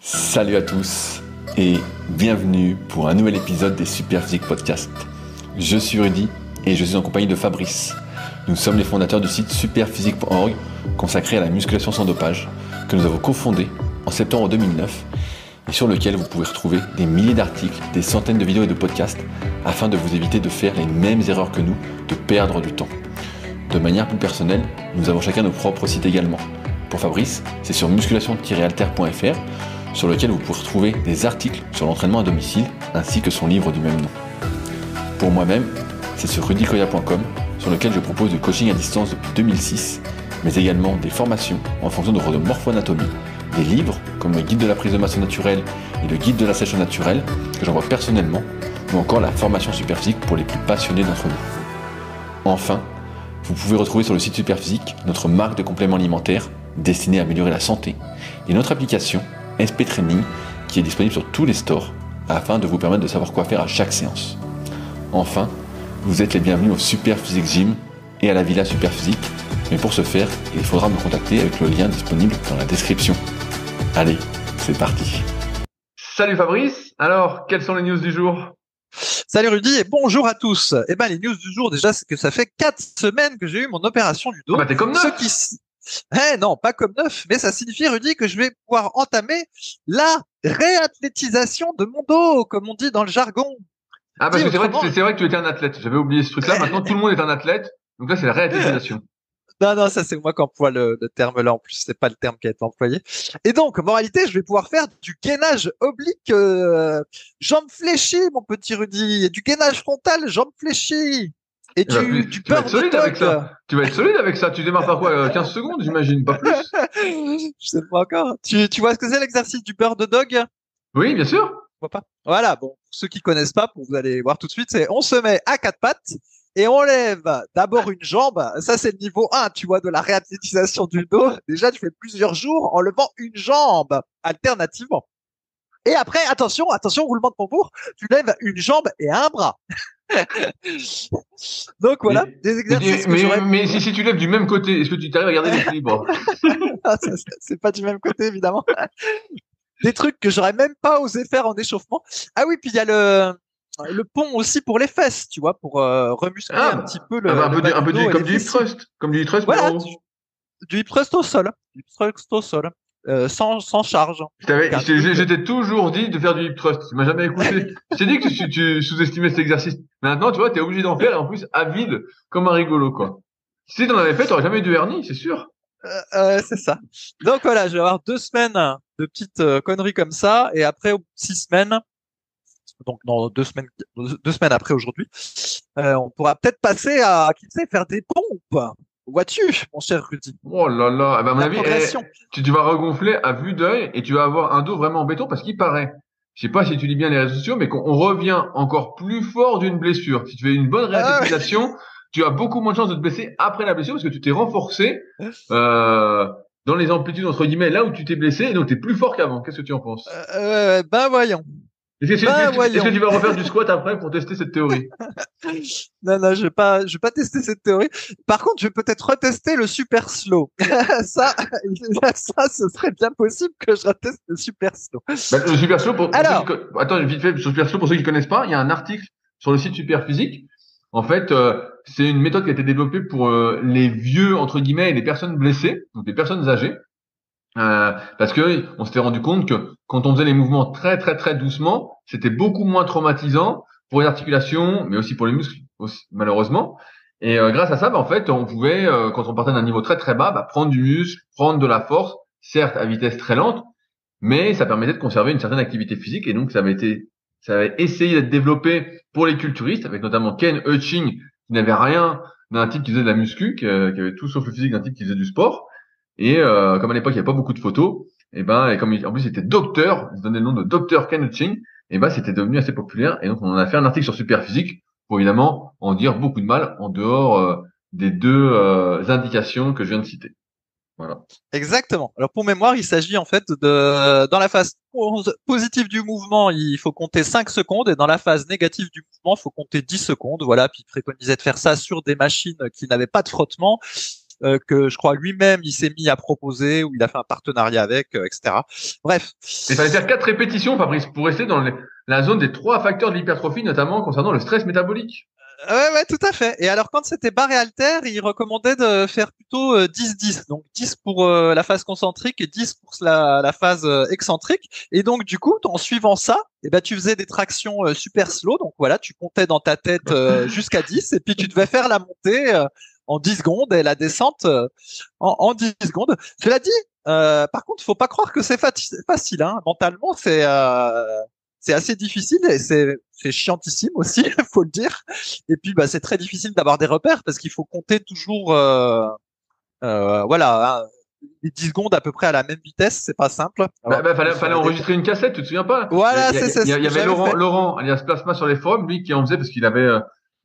Salut à tous et bienvenue pour un nouvel épisode des Superphysique Podcast. Je suis Rudy et je suis en compagnie de Fabrice. Nous sommes les fondateurs du site superphysique.org consacré à la musculation sans dopage que nous avons cofondé en septembre 2009 et sur lequel vous pouvez retrouver des milliers d'articles, des centaines de vidéos et de podcasts afin de vous éviter de faire les mêmes erreurs que nous, de perdre du temps. De manière plus personnelle, nous avons chacun nos propres sites également. Pour Fabrice, c'est sur musculation-alter.fr sur lequel vous pourrez retrouver des articles sur l'entraînement à domicile ainsi que son livre du même nom. Pour moi-même, c'est sur rudykoya.com sur lequel je propose du coaching à distance depuis 2006, mais également des formations en fonction de votre morpho-anatomie, des livres comme le guide de la prise de masse naturelle et le guide de la sèche naturelle que j'envoie personnellement, ou encore la formation Superphysique pour les plus passionnés d'entre nous. Enfin, vous pouvez retrouver sur le site Superphysique notre marque de compléments alimentaires destinée à améliorer la santé et notre application SP Training qui est disponible sur tous les stores afin de vous permettre de savoir quoi faire à chaque séance. Enfin, vous êtes les bienvenus au Superphysique Gym et à la Villa Superphysique, mais pour ce faire, il faudra me contacter avec le lien disponible dans la description. Allez, c'est parti. Salut Fabrice, alors quelles sont les news du jour? Salut Rudy et bonjour à tous. Eh ben les news du jour déjà c'est que ça fait 4 semaines que j'ai eu mon opération du dos. Ah bah t'es comme neuf. Non, pas comme neuf, mais ça signifie Rudy que je vais pouvoir entamer la réathlétisation de mon dos, comme on dit dans le jargon. Ah parce que c'est vrai que tu étais un athlète. J'avais oublié ce truc-là. Maintenant tout le monde est un athlète. Donc là c'est la réathlétisation. Non, ça c'est moi qui emploie le terme là. En plus, c'est pas le terme qui a été employé. Et donc, en moralité, je vais pouvoir faire du gainage oblique, jambes fléchies, mon petit Rudy, et du gainage frontal, jambes fléchies, et du tu vas beurre être de solide avec dog. ça. Tu vas être solide avec ça. Tu démarres par quoi 15 secondes, j'imagine, pas plus. Je sais pas encore. Tu vois ce que c'est l'exercice du beurre de dog? Oui, bien sûr. Je vois pas. Voilà, bon, pour ceux qui connaissent pas, pour vous allez voir tout de suite, c'est on se met à quatre pattes et on lève d'abord une jambe. Ça, c'est le niveau 1, tu vois, de la réathlétisation du dos. Déjà, tu fais plusieurs jours en levant une jambe alternativement. Et après, attention, roulement de tambour, tu lèves une jambe et un bras. Donc voilà, des exercices mais si tu lèves du même côté, est-ce que tu t'arrives à garder l'équilibre? C'est pas du même côté, évidemment. Des trucs que j'aurais même pas osé faire en échauffement. Ah oui, puis il y a le pont aussi pour les fesses, tu vois, pour remuscler un petit peu le un peu comme du hip fessiers. thrust, comme du hip thrust. Voilà, du hip thrust au sol, sans charge. Je t'ai toujours dit de faire du hip thrust. Tu m'as jamais écouté. Je t'ai dit que tu sous-estimais cet exercice. Maintenant, tu vois, t'es obligé d'en faire et en plus avide comme un rigolo, quoi. Si t'en avais fait, t'aurais jamais eu de hernie, c'est sûr. C'est ça. Donc voilà, je vais avoir 2 semaines de petites conneries comme ça et après 6 semaines. Donc dans 2 semaines après aujourd'hui, on pourra peut-être passer à, qui sait, faire des pompes. Vois-tu, mon cher Rudy? Oh là là, à mon avis, progression. tu vas regonfler à vue d'œil et tu vas avoir un dos vraiment en béton parce qu'il paraît, je sais pas si tu lis bien les réseaux sociaux, mais qu'on revient encore plus fort d'une blessure. Si tu fais une bonne réathlétisation, tu as beaucoup moins de chances de te blesser après la blessure parce que tu t'es renforcé dans les amplitudes entre guillemets là où tu t'es blessé et donc t'es plus fort qu'avant. Qu'est-ce que tu en penses? Ben voyons. Est-ce que tu vas refaire du squat après pour tester cette théorie? Non, je vais pas tester cette théorie. Par contre, je vais peut-être retester le super slow. ça, ce serait bien possible que je reteste le super slow. Le super slow attends, vite fait, le super slow pour ceux qui connaissent pas, il y a un article sur le site Superphysique. En fait, c'est une méthode qui a été développée pour les vieux entre guillemets et les personnes blessées, donc les personnes âgées. Parce que on s'était rendu compte que quand on faisait les mouvements très très très doucement, c'était beaucoup moins traumatisant pour les articulations, mais aussi pour les muscles, aussi, malheureusement. Et grâce à ça, en fait, on pouvait, quand on partait d'un niveau très très bas, prendre du muscle, prendre de la force, certes à vitesse très lente, mais ça permettait de conserver une certaine activité physique. Et donc ça avait essayé d'être développé pour les culturistes, avec notamment Ken Hutching, qui n'avait rien d'un type qui faisait de la muscu, qui avait tout sauf le physique d'un type qui faisait du sport. Et comme à l'époque il n'y avait pas beaucoup de photos, et comme en plus il était docteur, il se donnait le nom de docteur Ken Hutching, et c'était devenu assez populaire. Et donc on en a fait un article sur Superphysique pour évidemment en dire beaucoup de mal en dehors des deux indications que je viens de citer. Voilà. Exactement. Alors pour mémoire, il s'agit en fait dans la phase positive du mouvement, il faut compter 5 secondes et dans la phase négative du mouvement, il faut compter 10 secondes. Voilà, puis il préconisait de faire ça sur des machines qui n'avaient pas de frottement. que je crois lui-même il s'est mis à proposer, ou il a fait un partenariat avec, etc. Bref. Il fallait faire 4 répétitions, Fabrice, pour rester dans la zone des 3 facteurs de l'hypertrophie, notamment concernant le stress métabolique. Ouais, tout à fait. Et alors, quand c'était barre et haltère, il recommandait de faire plutôt 10-10. Donc, 10 pour la phase concentrique et 10 pour la phase excentrique. Et donc, du coup, en suivant ça, eh ben, tu faisais des tractions super slow. Donc, voilà, tu comptais dans ta tête jusqu'à 10. Et puis, tu devais faire la montée en 10 secondes et la descente en 10 secondes. Cela dit, par contre, faut pas croire que c'est facile. Hein. Mentalement, c'est assez difficile et c'est chiantissime aussi, faut le dire. Et puis c'est très difficile d'avoir des repères parce qu'il faut compter toujours voilà, hein, les 10 secondes à peu près à la même vitesse, c'est pas simple. Fallait enregistrer une cassette, tu te souviens pas? Voilà, c'est ça. Il y avait Laurent alias Plasma sur les forums, lui qui en faisait parce qu'il avait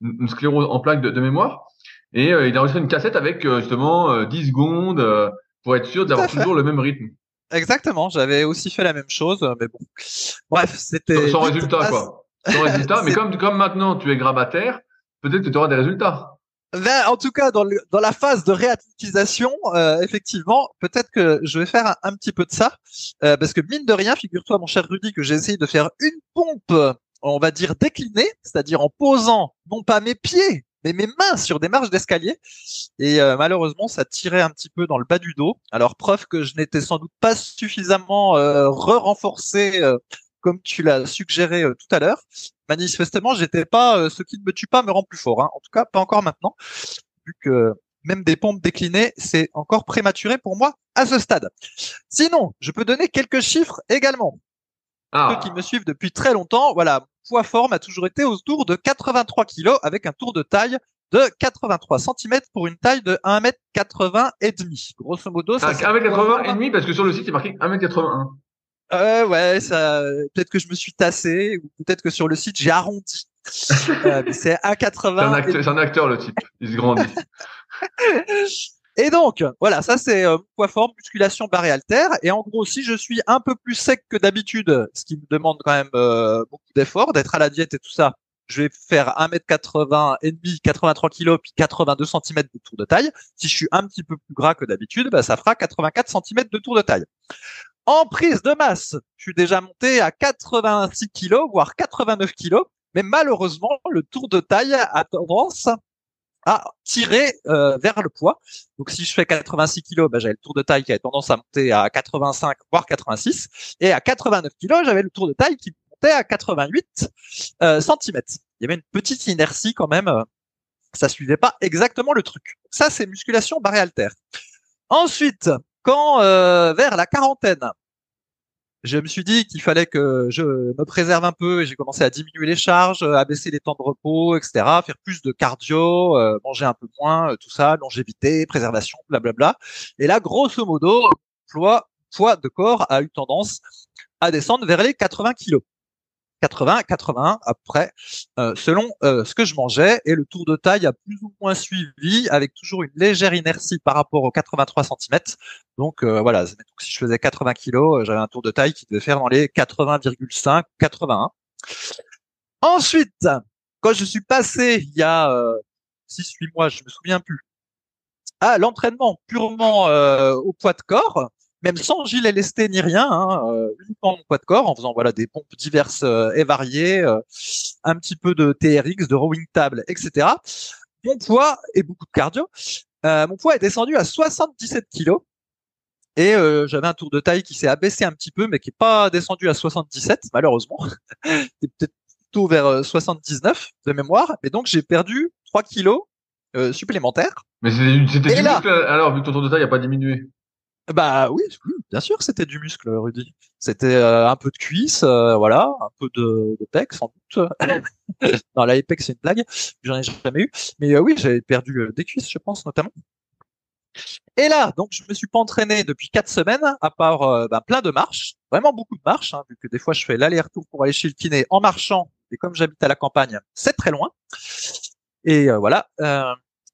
une sclérose en plaques de mémoire, et il a enregistré une cassette avec justement 10 secondes pour être sûr d'avoir toujours le même rythme. Exactement, j'avais aussi fait la même chose, mais bon. Bref, c'était sans résultat quoi. Sans résultat, mais comme maintenant tu es grabataire, peut-être que tu auras des résultats. Ben, en tout cas, dans la phase de réathlétisation, effectivement, peut-être que je vais faire un petit peu de ça, parce que mine de rien, figure-toi, mon cher Rudy, que j'ai essayé de faire une pompe, on va dire déclinée, c'est-à-dire en posant non pas mes pieds, mais mes mains sur des marches d'escalier, et malheureusement, ça tirait un petit peu dans le bas du dos. Alors, preuve que je n'étais sans doute pas suffisamment renforcé, comme tu l'as suggéré tout à l'heure. Manifestement, j'étais pas ce qui ne me tue pas me rend plus fort. Hein. En tout cas, pas encore maintenant, vu que même des pompes déclinées, c'est encore prématuré pour moi à ce stade. Sinon, je peux donner quelques chiffres également. Ceux qui me suivent depuis très longtemps, voilà, poids forme a toujours été autour de 83 kg avec un tour de taille de 83 cm pour une taille de 1m80 et demi. Grosso modo, ça 1m80 et demi parce que sur le site, il est marqué 1m81. Ouais, ça, peut-être que je me suis tassé, ou peut-être que sur le site j'ai arrondi. Mais c'est 1,80. C'est un acteur, le type. Il se grandit. Et donc, voilà, ça c'est poids forme, musculation, barre et haltère. Et en gros, si je suis un peu plus sec que d'habitude, ce qui me demande quand même beaucoup d'efforts, d'être à la diète et tout ça, je vais faire 1m80 et demi, 83 kg, puis 82 cm de tour de taille. Si je suis un petit peu plus gras que d'habitude, ça fera 84 cm de tour de taille. En prise de masse, je suis déjà monté à 86 kg, voire 89 kg, mais malheureusement, le tour de taille a tendance à tirer vers le poids. Donc, si je fais 86 kg, j'avais le tour de taille qui avait tendance à monter à 85, voire 86, et à 89 kg, j'avais le tour de taille qui montait à 88 cm. Il y avait une petite inertie quand même, ça suivait pas exactement le truc. Ça, c'est musculation barre et haltère. Ensuite, quand vers la quarantaine, je me suis dit qu'il fallait que je me préserve un peu et j'ai commencé à diminuer les charges, à baisser les temps de repos, etc., faire plus de cardio, manger un peu moins, tout ça, longévité, préservation, blablabla. Et là, grosso modo, poids de corps a eu tendance à descendre vers les 80 kilos. 80, 81 après, selon ce que je mangeais, et le tour de taille a plus ou moins suivi, avec toujours une légère inertie par rapport aux 83 cm. Donc voilà, donc, si je faisais 80 kg, j'avais un tour de taille qui devait faire dans les 80,5, 81. Ensuite, quand je suis passé il y a 6-8 mois, je me souviens plus, à l'entraînement purement au poids de corps, même sans gilet lesté ni rien, uniquement mon poids de corps, en faisant voilà des pompes diverses et variées, un petit peu de TRX, de rowing table, etc. Mon poids et beaucoup de cardio, mon poids est descendu à 77 kilos et j'avais un tour de taille qui s'est abaissé un petit peu, mais qui est pas descendu à 77 malheureusement. C'est peut-être plutôt vers 79 de mémoire, et donc j'ai perdu 3 kilos supplémentaires. Mais c'était du muscle alors, vu que ton tour de taille n'a pas diminué. Bah oui, bien sûr, c'était du muscle, Rudy. C'était un peu de cuisse, voilà, un peu de pec, sans doute. Non, la pec, c'est une blague, j'en ai jamais eu. Mais oui, j'avais perdu des cuisses, je pense, notamment. Et là, donc, je me suis pas entraîné depuis 4 semaines, à part plein de marches, vraiment beaucoup de marches, hein, vu que des fois, je fais l'aller-retour pour aller chez le kiné en marchant. Et comme j'habite à la campagne, c'est très loin. Et voilà.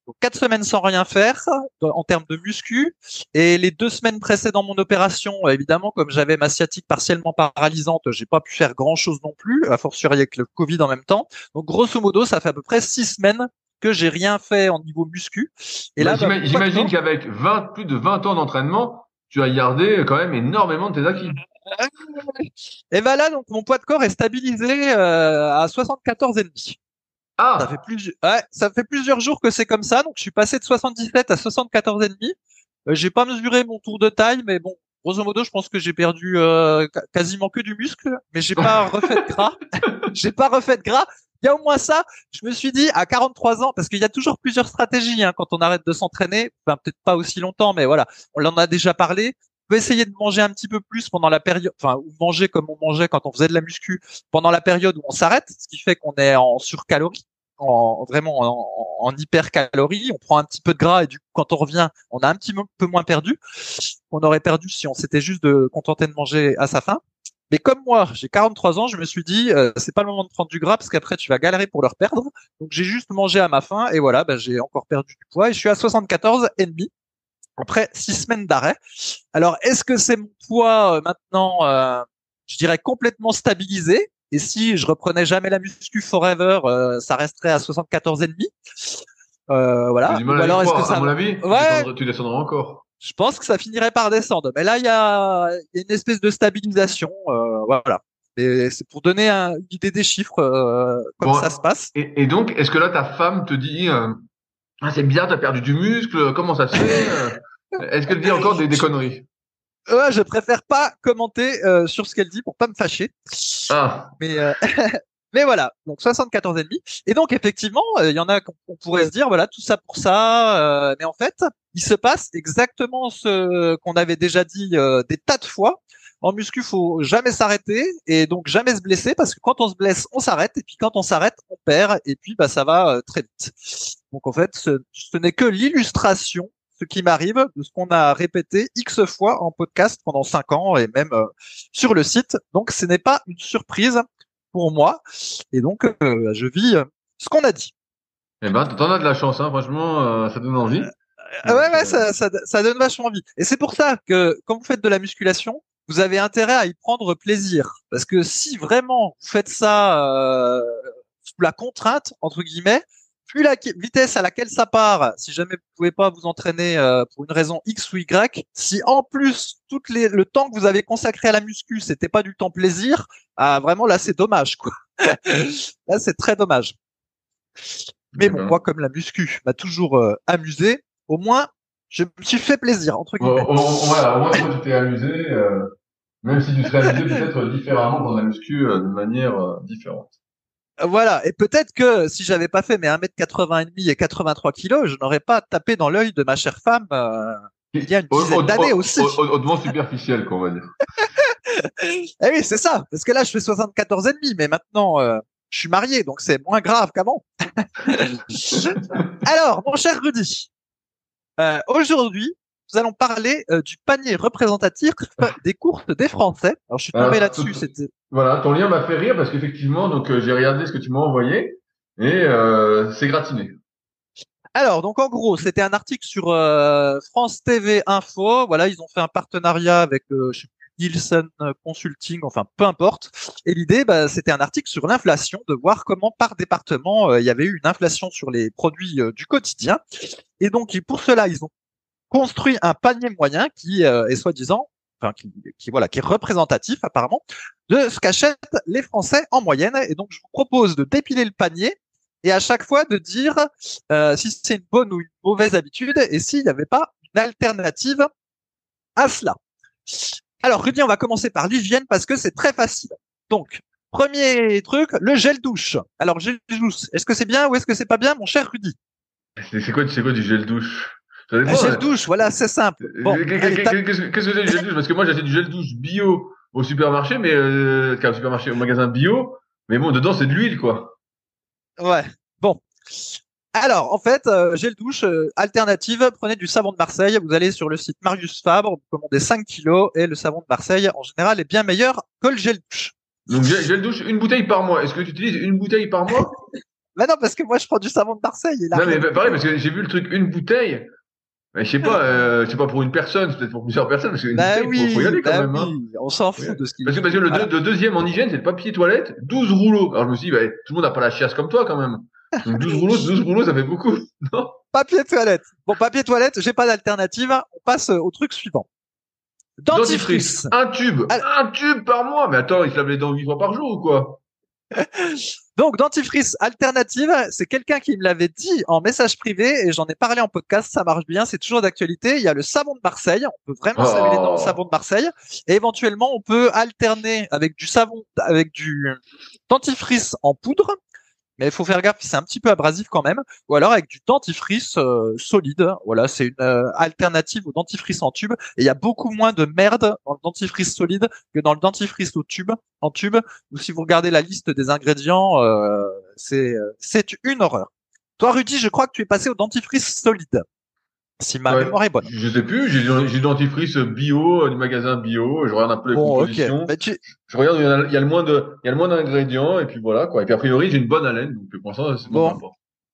Donc 4 semaines sans rien faire en termes de muscu, et les 2 semaines précédant mon opération, évidemment, comme j'avais ma sciatique partiellement paralysante, j'ai pas pu faire grand chose non plus, à fortiori avec le Covid en même temps. Donc grosso modo, ça fait à peu près 6 semaines que j'ai rien fait en niveau muscu. Et là, j'imagine qu'avec plus de 20 ans d'entraînement, tu as gardé quand même énormément de tes acquis. Et ben là, donc mon poids de corps est stabilisé à 74,5. Ah. Ça fait plusieurs jours que c'est comme ça. Donc je suis passé de 77 à 74,5. J'ai pas mesuré mon tour de taille, mais bon, grosso modo, je pense que j'ai perdu quasiment que du muscle, mais j'ai pas refait de gras. J'ai pas refait de gras. Il y a au moins ça. Je me suis dit à 43 ans, parce qu'il y a toujours plusieurs stratégies quand on arrête de s'entraîner. Enfin, peut-être pas aussi longtemps, mais voilà, on en a déjà parlé. On peut essayer de manger un petit peu plus pendant la période, enfin, ou manger comme on mangeait quand on faisait de la muscu pendant la période où on s'arrête, ce qui fait qu'on est en surcalorie, vraiment en hypercalorie. On prend un petit peu de gras et du coup, quand on revient, on a un petit peu moins perdu qu'on aurait perdu si on s'était juste contenté de manger à sa faim. Mais comme moi, j'ai 43 ans, je me suis dit, c'est pas le moment de prendre du gras parce qu'après tu vas galérer pour le reperdre. Donc j'ai juste mangé à ma faim et voilà, j'ai encore perdu du poids et je suis à 74,5 après 6 semaines d'arrêt. Alors est-ce que c'est mon poids maintenant, je dirais complètement stabilisé? Et si je reprenais jamais la muscu forever, ça resterait à 74,5. Voilà. Ou alors est-ce que ça, à mon avis, tu descendras encore. Je pense que ça finirait par descendre. Mais là, il y a une espèce de stabilisation. Voilà. Et c'est pour donner une idée des chiffres, comme ça se passe. Et donc, est-ce que là, ta femme te dit c'est bizarre, t'as perdu du muscle, comment ça se fait Est-ce qu'elle dit encore des conneries? Je préfère pas commenter sur ce qu'elle dit pour pas me fâcher. Ah. Mais voilà, donc 74,5. Et donc effectivement, il y en a qu'on pourrait se dire voilà, tout ça pour ça, mais en fait, il se passe exactement ce qu'on avait déjà dit des tas de fois. En muscu, faut jamais s'arrêter et donc jamais se blesser parce que quand on se blesse, on s'arrête et puis quand on s'arrête, on perd et puis ça va très vite. Donc en fait, ce n'est que l'illustration, ce qui m'arrive, de ce qu'on a répété X fois en podcast pendant 5 ans et même sur le site. Donc ce n'est pas une surprise pour moi. Et donc, je vis ce qu'on a dit. Eh ben, t'en as de la chance, franchement, ça donne envie. Ouais, ça donne vachement envie. Et c'est pour ça que quand vous faites de la musculation, vous avez intérêt à y prendre plaisir. Parce que si vraiment vous faites ça sous la contrainte, entre guillemets, plus la vitesse à laquelle ça part, si jamais vous pouvez pas vous entraîner pour une raison X ou Y, si en plus le temps que vous avez consacré à la muscu, c'était pas du temps plaisir, vraiment là c'est dommage quoi. Là c'est très dommage. Mais bon, moi comme la muscu m'a toujours amusé, au moins je me suis fait plaisir entre guillemets. Au moins toi tu t'es amusé, même si tu serais amusé peut-être différemment dans la muscu de manière différente. Voilà, et peut-être que si j'avais pas fait mes 1m80 et 83 kilos, je n'aurais pas tapé dans l'œil de ma chère femme il y a une dizaine d'années aussi. Hautement superficiel, qu'on va dire. Eh oui, c'est ça, parce que là je fais 74,5, mais maintenant je suis marié, donc c'est moins grave qu'avant. Alors, mon cher Rudy, aujourd'hui, nous allons parler du panier représentatif des courses des Français. Alors, je suis tombé là-dessus. Voilà, ton lien m'a fait rire parce qu'effectivement, donc j'ai regardé ce que tu m'as envoyé et c'est gratiné. Alors, donc en gros, c'était un article sur France TV Info. Voilà, ils ont fait un partenariat avec je sais plus, Nielsen Consulting, enfin peu importe. Et l'idée, c'était un article sur l'inflation, de voir comment par département il y avait eu une inflation sur les produits du quotidien. Et donc pour cela, ils ont construit un panier moyen qui est soi-disant, enfin qui est représentatif apparemment de ce qu'achètent les Français en moyenne. Et donc je vous propose de dépiler le panier et à chaque fois de dire si c'est une bonne ou une mauvaise habitude et s'il n'y avait pas une alternative à cela. Alors Rudy, on va commencer par l'hygiène parce que c'est très facile. Donc premier truc, le gel douche. Alors gel douche, est-ce que c'est bien ou est-ce que c'est pas bien, mon cher Rudy? C'est quoi du gel douche? Un gel douche, voilà, c'est simple. Bon, qu'est-ce que c'est du gel douche? Parce que moi, j'achète du gel douche bio au supermarché, mais au magasin bio. Mais bon, dedans, c'est de l'huile, quoi. Ouais. Bon. Alors, en fait, gel douche alternative, prenez du savon de Marseille. Vous allez sur le site Marius Fabre, vous commandez 5 kilos et le savon de Marseille, en général, est bien meilleur que le gel douche. Donc, gel douche, une bouteille par mois. Est-ce que tu utilises une bouteille par mois? Bah non, parce que moi, je prends du savon de Marseille. Et là, non, mais pareil, parce que j'ai vu le truc, une bouteille. Mais je sais pas pour une personne, c'est peut-être pour plusieurs personnes, parce qu'une bouteille, faut y aller quand même. Oui, on s'en fout de ce qu'il Parce que le deuxième en hygiène, c'est le papier toilette, 12 rouleaux. Alors je me suis dit, tout le monde n'a pas la chiasse comme toi quand même. Donc 12 rouleaux, ça fait beaucoup, non? Papier toilette. Bon, papier toilette, j'ai pas d'alternative. On passe au truc suivant. Dentifrice. Un tube. Alors, Un tube par mois. Mais attends, il se lave les dents 8 fois par jour ou quoi? donc, dentifrice alternative, c'est quelqu'un qui me l'avait dit en message privé et j'en ai parlé en podcast, ça marche bien, c'est toujours d'actualité. Il y a le savon de Marseille, on peut vraiment se laver les dents au savon de Marseille et éventuellement on peut alterner avec du savon, avec du dentifrice en poudre. Mais il faut faire gaffe, c'est un petit peu abrasif quand même. Ou alors avec du dentifrice solide. Voilà, c'est une alternative au dentifrice en tube. Et il y a beaucoup moins de merde dans le dentifrice solide que dans le dentifrice en tube. Ou si vous regardez la liste des ingrédients, c'est une horreur. Toi, Rudy, je crois que tu es passé au dentifrice solide. Si ma mémoire est bonne. Je sais plus, j'ai du dentifrice bio, du magasin bio, je regarde un peu les compositions. Okay. Je regarde, il y a le moins d'ingrédients, et puis voilà, quoi. Et puis a priori, j'ai une bonne haleine, donc pour l'instant, c'est bon.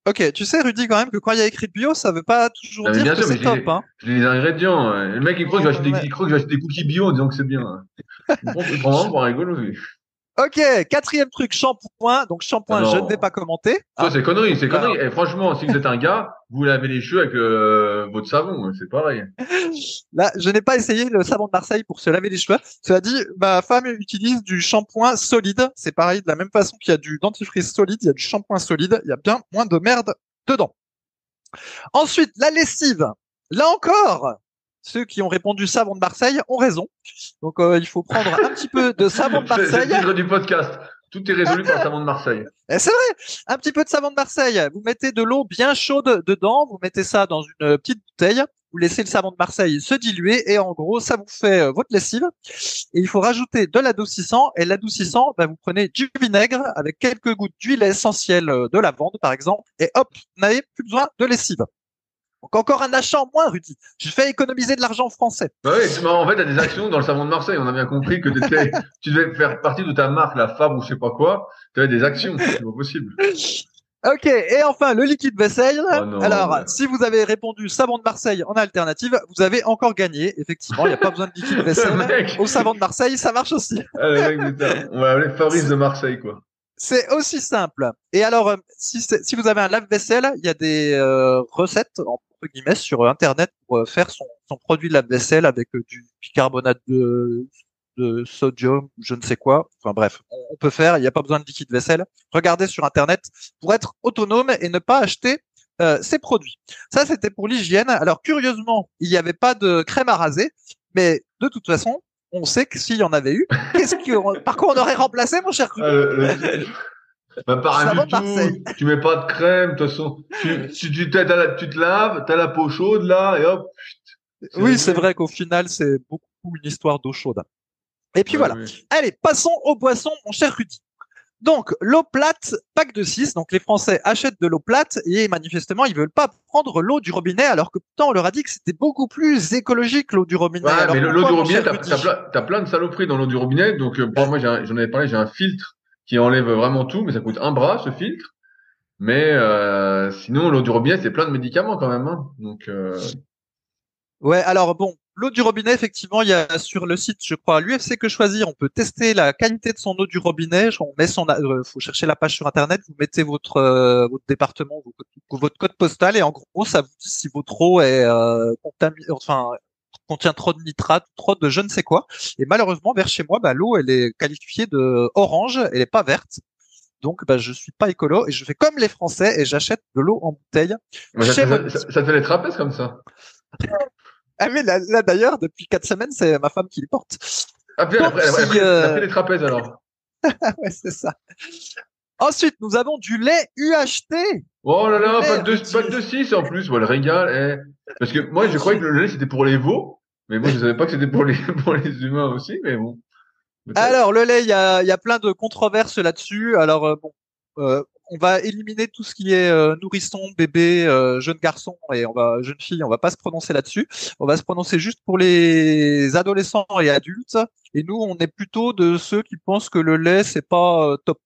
Ok, tu sais, Rudy, quand même, que quand il y a écrit bio, ça veut pas toujours dire que c'est top, hein. J'ai les ingrédients. Le mec, il croit que je vais acheter des cookies bio en disant que c'est bien. Il prend vraiment pour un rigolo, lui. Ok, quatrième truc, shampoing. Donc shampoing, je ne vais pas commenter. Ça, c'est connerie. Et franchement, si vous êtes un gars, vous lavez les cheveux avec votre savon, c'est pareil. Là, je n'ai pas essayé le savon de Marseille pour se laver les cheveux. Cela dit, ma femme utilise du shampoing solide. C'est pareil, de la même façon qu'il y a du dentifrice solide, il y a du shampoing solide. Il y a bien moins de merde dedans. Ensuite, la lessive. Là encore, ceux qui ont répondu savon de Marseille ont raison. Donc, il faut prendre un petit peu de savon de Marseille. C'est le titre du podcast. Tout est résolu par le savon de Marseille. Et c'est vrai. Un petit peu de savon de Marseille. Vous mettez de l'eau bien chaude dedans. Vous mettez ça dans une petite bouteille. Vous laissez le savon de Marseille se diluer et en gros, ça vous fait votre lessive. Et il faut rajouter de l'adoucissant. Et l'adoucissant, vous prenez du vinaigre avec quelques gouttes d'huile essentielle de lavande, par exemple. Et hop, vous n'avez plus besoin de lessive. Donc encore un achat en moins, Rudy. Je fais économiser de l'argent français. Bah oui, en fait, il y a des actions dans le savon de Marseille. On a bien compris que tu devais faire partie de ta marque, la Fabre ou je sais pas quoi. Tu avais des actions, c'est pas possible. Ok, et enfin, le liquide vaisselle. Oh non, alors, si vous avez répondu savon de Marseille en alternative, vous avez encore gagné. Effectivement, il n'y a pas besoin de liquide vaisselle. Au savon de Marseille, ça marche aussi. Ah, mec, on va appeler Fabrice de Marseille, quoi. C'est aussi simple. Et alors, si vous avez un lave-vaisselle, il y a des recettes, entre guillemets, sur Internet pour faire son produit de lave-vaisselle avec du bicarbonate de sodium, je ne sais quoi. Enfin bref, on peut faire, il n'y a pas besoin de liquide vaisselle. Regardez sur Internet pour être autonome et ne pas acheter ces produits. Ça, c'était pour l'hygiène. Alors, curieusement, il n'y avait pas de crème à raser, mais de toute façon, on sait que s'il y en avait eu, par quoi on aurait remplacé, mon cher Rudy? Par rien du tout. Tu mets pas de crème, de toute façon. Tu te laves, t'as la peau chaude, là, et hop. Oui, c'est vrai qu'au final, c'est beaucoup une histoire d'eau chaude. Et puis voilà. Oui. Allez, passons aux boissons, mon cher Rudy. Donc, l'eau plate, pack de 6. Donc, les Français achètent de l'eau plate et manifestement, ils veulent pas prendre l'eau du robinet, alors que pourtant, on leur a dit que c'était beaucoup plus écologique, l'eau du robinet. Ouais, alors, mais l'eau du robinet, t'as plein de saloperies dans l'eau du robinet. Donc, moi, j'en avais parlé, j'ai un filtre qui enlève vraiment tout, mais ça coûte un bras, ce filtre. Mais sinon, l'eau du robinet, c'est plein de médicaments quand même. Hein. Donc, ouais, alors bon, l'eau du robinet, effectivement, il y a sur le site, je crois, l'UFC Que Choisir, on peut tester la qualité de son eau du robinet. On met faut chercher la page sur Internet, vous mettez votre département, votre code postal, et en gros, ça vous dit si votre eau est contient trop de nitrate, trop de je ne sais quoi. Et malheureusement, vers chez moi, l'eau, elle est qualifiée de orange, elle est pas verte. Donc, je suis pas écolo et je fais comme les Français et j'achète de l'eau en bouteille. Ça te fait les trapèzes comme ça. Ah mais là d'ailleurs, depuis 4 semaines, c'est ma femme qui les porte. Après, elle a fait les trapèzes alors. Ouais, c'est ça. Ensuite, nous avons du lait UHT. Oh là là, pas de 6 en plus, le régal. Parce que moi, je croyais que le lait c'était pour les veaux, mais moi je savais pas que c'était pour les humains aussi, mais bon. Alors le lait, il y a plein de controverses là-dessus. Alors on va éliminer tout ce qui est nourrisson, bébé, jeune garçon et jeune fille. On va pas se prononcer là-dessus. On va se prononcer juste pour les adolescents et adultes. Et nous, on est plutôt de ceux qui pensent que le lait c'est pas top.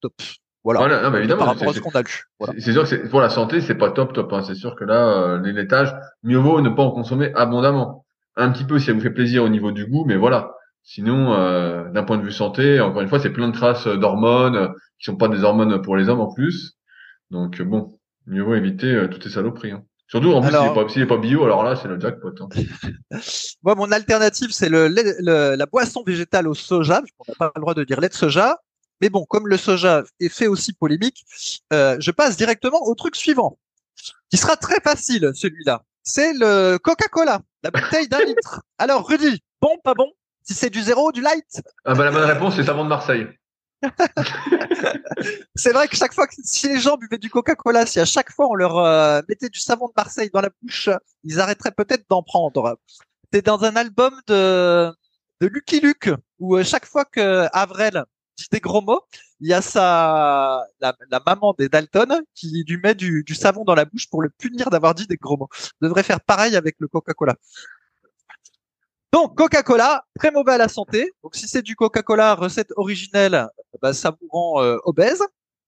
Voilà. Non, mais évidemment, par rapport à ce qu'on a lu. Voilà. C'est sûr que pour la santé, c'est pas top. Hein. C'est sûr que là, les laitages, mieux vaut ne pas en consommer abondamment. Un petit peu si ça vous fait plaisir au niveau du goût, mais voilà. Sinon, d'un point de vue santé, encore une fois, c'est plein de traces d'hormones qui sont pas des hormones pour les hommes en plus. Donc bon, Mieux vaut éviter toutes ces saloperies. Hein. Surtout, en plus, s'il est pas bio, alors là, c'est le jackpot. Hein. Moi, mon alternative, c'est la boisson végétale au soja. On n'a pas le droit de dire lait de soja. Mais bon, comme le soja est fait aussi polémique, je passe directement au truc suivant, qui sera très facile, celui-là. C'est le Coca-Cola, la bouteille d'1 litre. Alors, Rudy, bon, pas bon? Si c'est du zéro, du light? Ah bah, la bonne réponse, c'est savon de Marseille. C'est vrai que chaque fois que si les gens buvaient du Coca-Cola, si à chaque fois on leur mettait du savon de Marseille dans la bouche, ils arrêteraient peut-être d'en prendre. C'est dans un album de Lucky Luke où chaque fois que Avril dit des gros mots, il y a la maman des Dalton qui lui met du savon dans la bouche pour le punir d'avoir dit des gros mots. On devrait faire pareil avec le Coca-Cola. Donc, Coca-Cola, très mauvais à la santé. Donc, si c'est du Coca-Cola recette originelle, bah, ça vous rend obèse.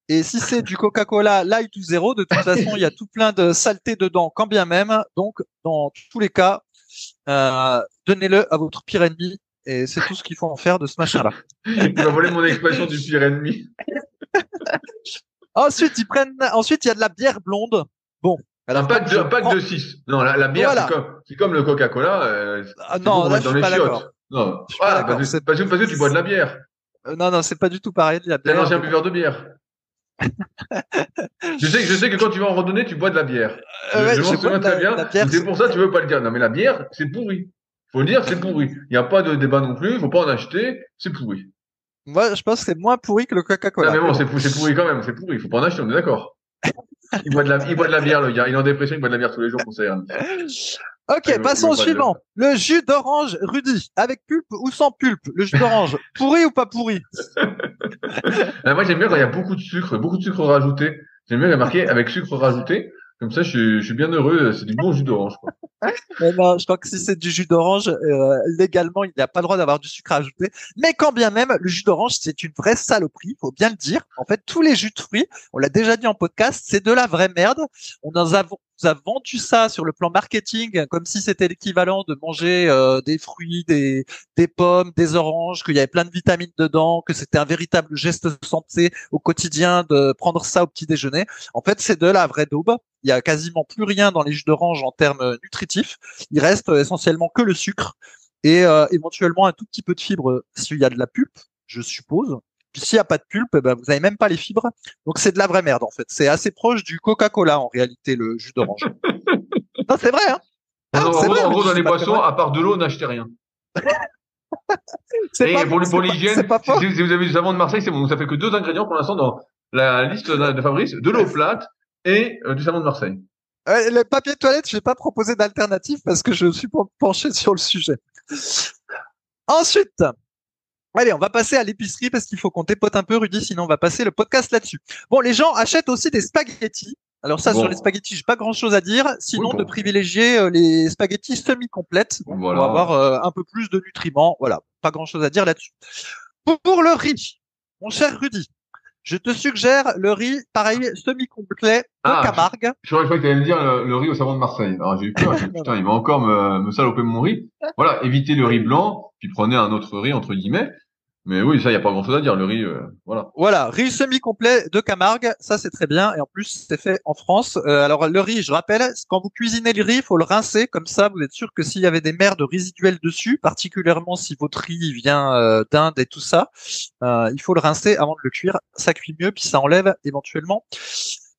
Et si c'est du Coca-Cola light ou zéro, de toute façon, il y a tout plein de saleté dedans, quand bien même. Donc, dans tous les cas, donnez-le à votre pire ennemi. Et c'est tout ce qu'il faut en faire de ce machin-là. Il m'a volé mon expression du pire ennemi. Ensuite, il y a de la bière blonde. Bon. Un pack de 6. Non, la bière, voilà. C'est comme le Coca-Cola. Non, là, je suis pas d'accord. Non. Parce que tu bois de la bière. Non, c'est pas du tout pareil. T'es un ancien buveur de bière. je sais que quand tu vas en randonnée, tu bois de la bière. Je m'en souviens très bien. C'est pour ça que tu veux pas le dire. Non, mais la bière, c'est pourri. Faut le dire, c'est pourri. Il n'y a pas de débat non plus. Faut pas en acheter. C'est pourri. Moi, je pense que c'est moins pourri que le Coca-Cola. Non, mais bon, c'est pourri quand même. C'est pourri. Faut pas en acheter. On est d'accord. Il boit de la bière, le gars. Il est en dépression. Il boit de la bière tous les jours pour ça. Ok, passons au suivant. Le jus d'orange, Rudy, avec pulpe ou sans pulpe? Le jus d'orange, pourri ou pas pourri? Moi, j'aime bien quand il y a beaucoup de sucre rajouté. J'aime bien marqué avec sucre rajouté. Comme ça, je suis bien heureux. C'est du bon jus d'orange, quoi. Mais non, je crois que si c'est du jus d'orange, légalement, il n'y a pas le droit d'avoir du sucre ajouté. Mais quand bien même, le jus d'orange, c'est une vraie saloperie, faut bien le dire. En fait, tous les jus de fruits, on l'a déjà dit en podcast, c'est de la vraie merde. On nous a vendu ça sur le plan marketing, comme si c'était l'équivalent de manger des fruits, des pommes, des oranges, qu'il y avait plein de vitamines dedans, que c'était un véritable geste de santé au quotidien de prendre ça au petit déjeuner. En fait, c'est de la vraie daube. Il y a quasiment plus rien dans les jus d'orange en termes nutritifs. Il reste essentiellement que le sucre et éventuellement un tout petit peu de fibres s'il y a de la pulpe, je suppose. Puis s'il n'y a pas de pulpe, ben, vous n'avez même pas les fibres. Donc c'est de la vraie merde en fait. C'est assez proche du Coca-Cola en réalité, le jus d'orange. Non, c'est vrai, hein. En gros, dans les boissons, à part de l'eau, n'achetez rien. Pour l'hygiène, si vous avez du savon de Marseille, c'est bon. Ça fait que 2 ingrédients pour l'instant dans la liste de Fabrice, de l'eau plate et du savon de Marseille. Le papier de toilette, je n'ai pas proposé d'alternative parce que je suis penché sur le sujet. Ensuite, allez, on va passer à l'épicerie parce qu'il faut qu'on dépote un peu, Rudy, sinon on va passer le podcast là-dessus. Bon, les gens achètent aussi des spaghettis. Alors ça, sur les spaghettis, j'ai pas grand-chose à dire, sinon de privilégier les spaghettis semi-complètes pour avoir un peu plus de nutriments. Voilà, pas grand-chose à dire là-dessus. Pour le riz, mon cher Rudy, je te suggère le riz, pareil, semi-complet de Camargue. Je crois que tu allais me dire le riz au savon de Marseille. Alors j'ai eu peur, putain, il va encore me saloper mon riz. Voilà, évitez le riz blanc, puis prenez un autre riz, entre guillemets. Mais oui, ça, il n'y a pas grand-chose à dire. Le riz, voilà. Voilà, riz semi-complet de Camargue, ça c'est très bien. Et en plus, c'est fait en France. Alors le riz, je rappelle, quand vous cuisinez le riz, il faut le rincer. Comme ça, vous êtes sûr que s'il y avait des merdes résiduelles dessus, particulièrement si votre riz vient d'Inde et tout ça, il faut le rincer avant de le cuire. Ça cuit mieux, puis ça enlève éventuellement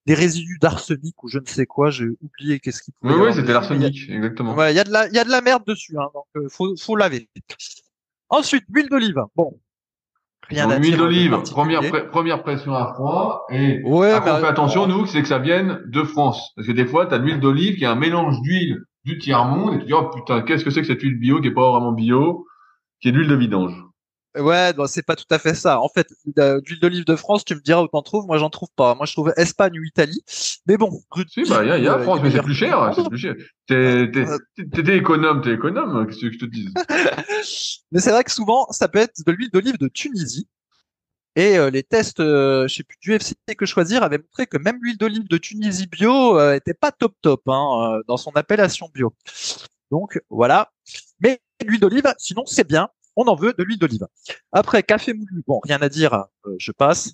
des résidus d'arsenic ou je ne sais quoi. J'ai oublié qu'est-ce qu'il pouvait. Oui, c'était l'arsenic, exactement. Ouais, il y a de la merde dessus, hein, donc faut laver. Ensuite, l'huile d'olive. Bon. L'huile d'olive, première pression à froid, et on fait attention, nous, c'est que ça vienne de France. Parce que des fois, t'as de l'huile d'olive qui est un mélange d'huile du tiers-monde, et tu te dis, oh putain, qu'est-ce que c'est que cette huile bio qui est pas vraiment bio, qui est de l'huile de vidange. Ouais, bon, c'est pas tout à fait ça. En fait, d'huile d'olive de France, tu me diras où t'en trouves. Moi, j'en trouve pas. Moi, je trouve Espagne ou Italie. Mais bon. Si, il y a France, mais c'est plus cher, c'est plus cher. T'es économe, qu'est-ce que je te dise? Mais c'est vrai que souvent, ça peut être de l'huile d'olive de Tunisie. Et les tests, je sais plus, du UFC que choisir avaient montré que même l'huile d'olive de Tunisie bio était pas top, hein, dans son appellation bio. Donc, voilà. Mais l'huile d'olive, sinon, c'est bien. On en veut de l'huile d'olive. Après, café moulu, bon, rien à dire, je passe.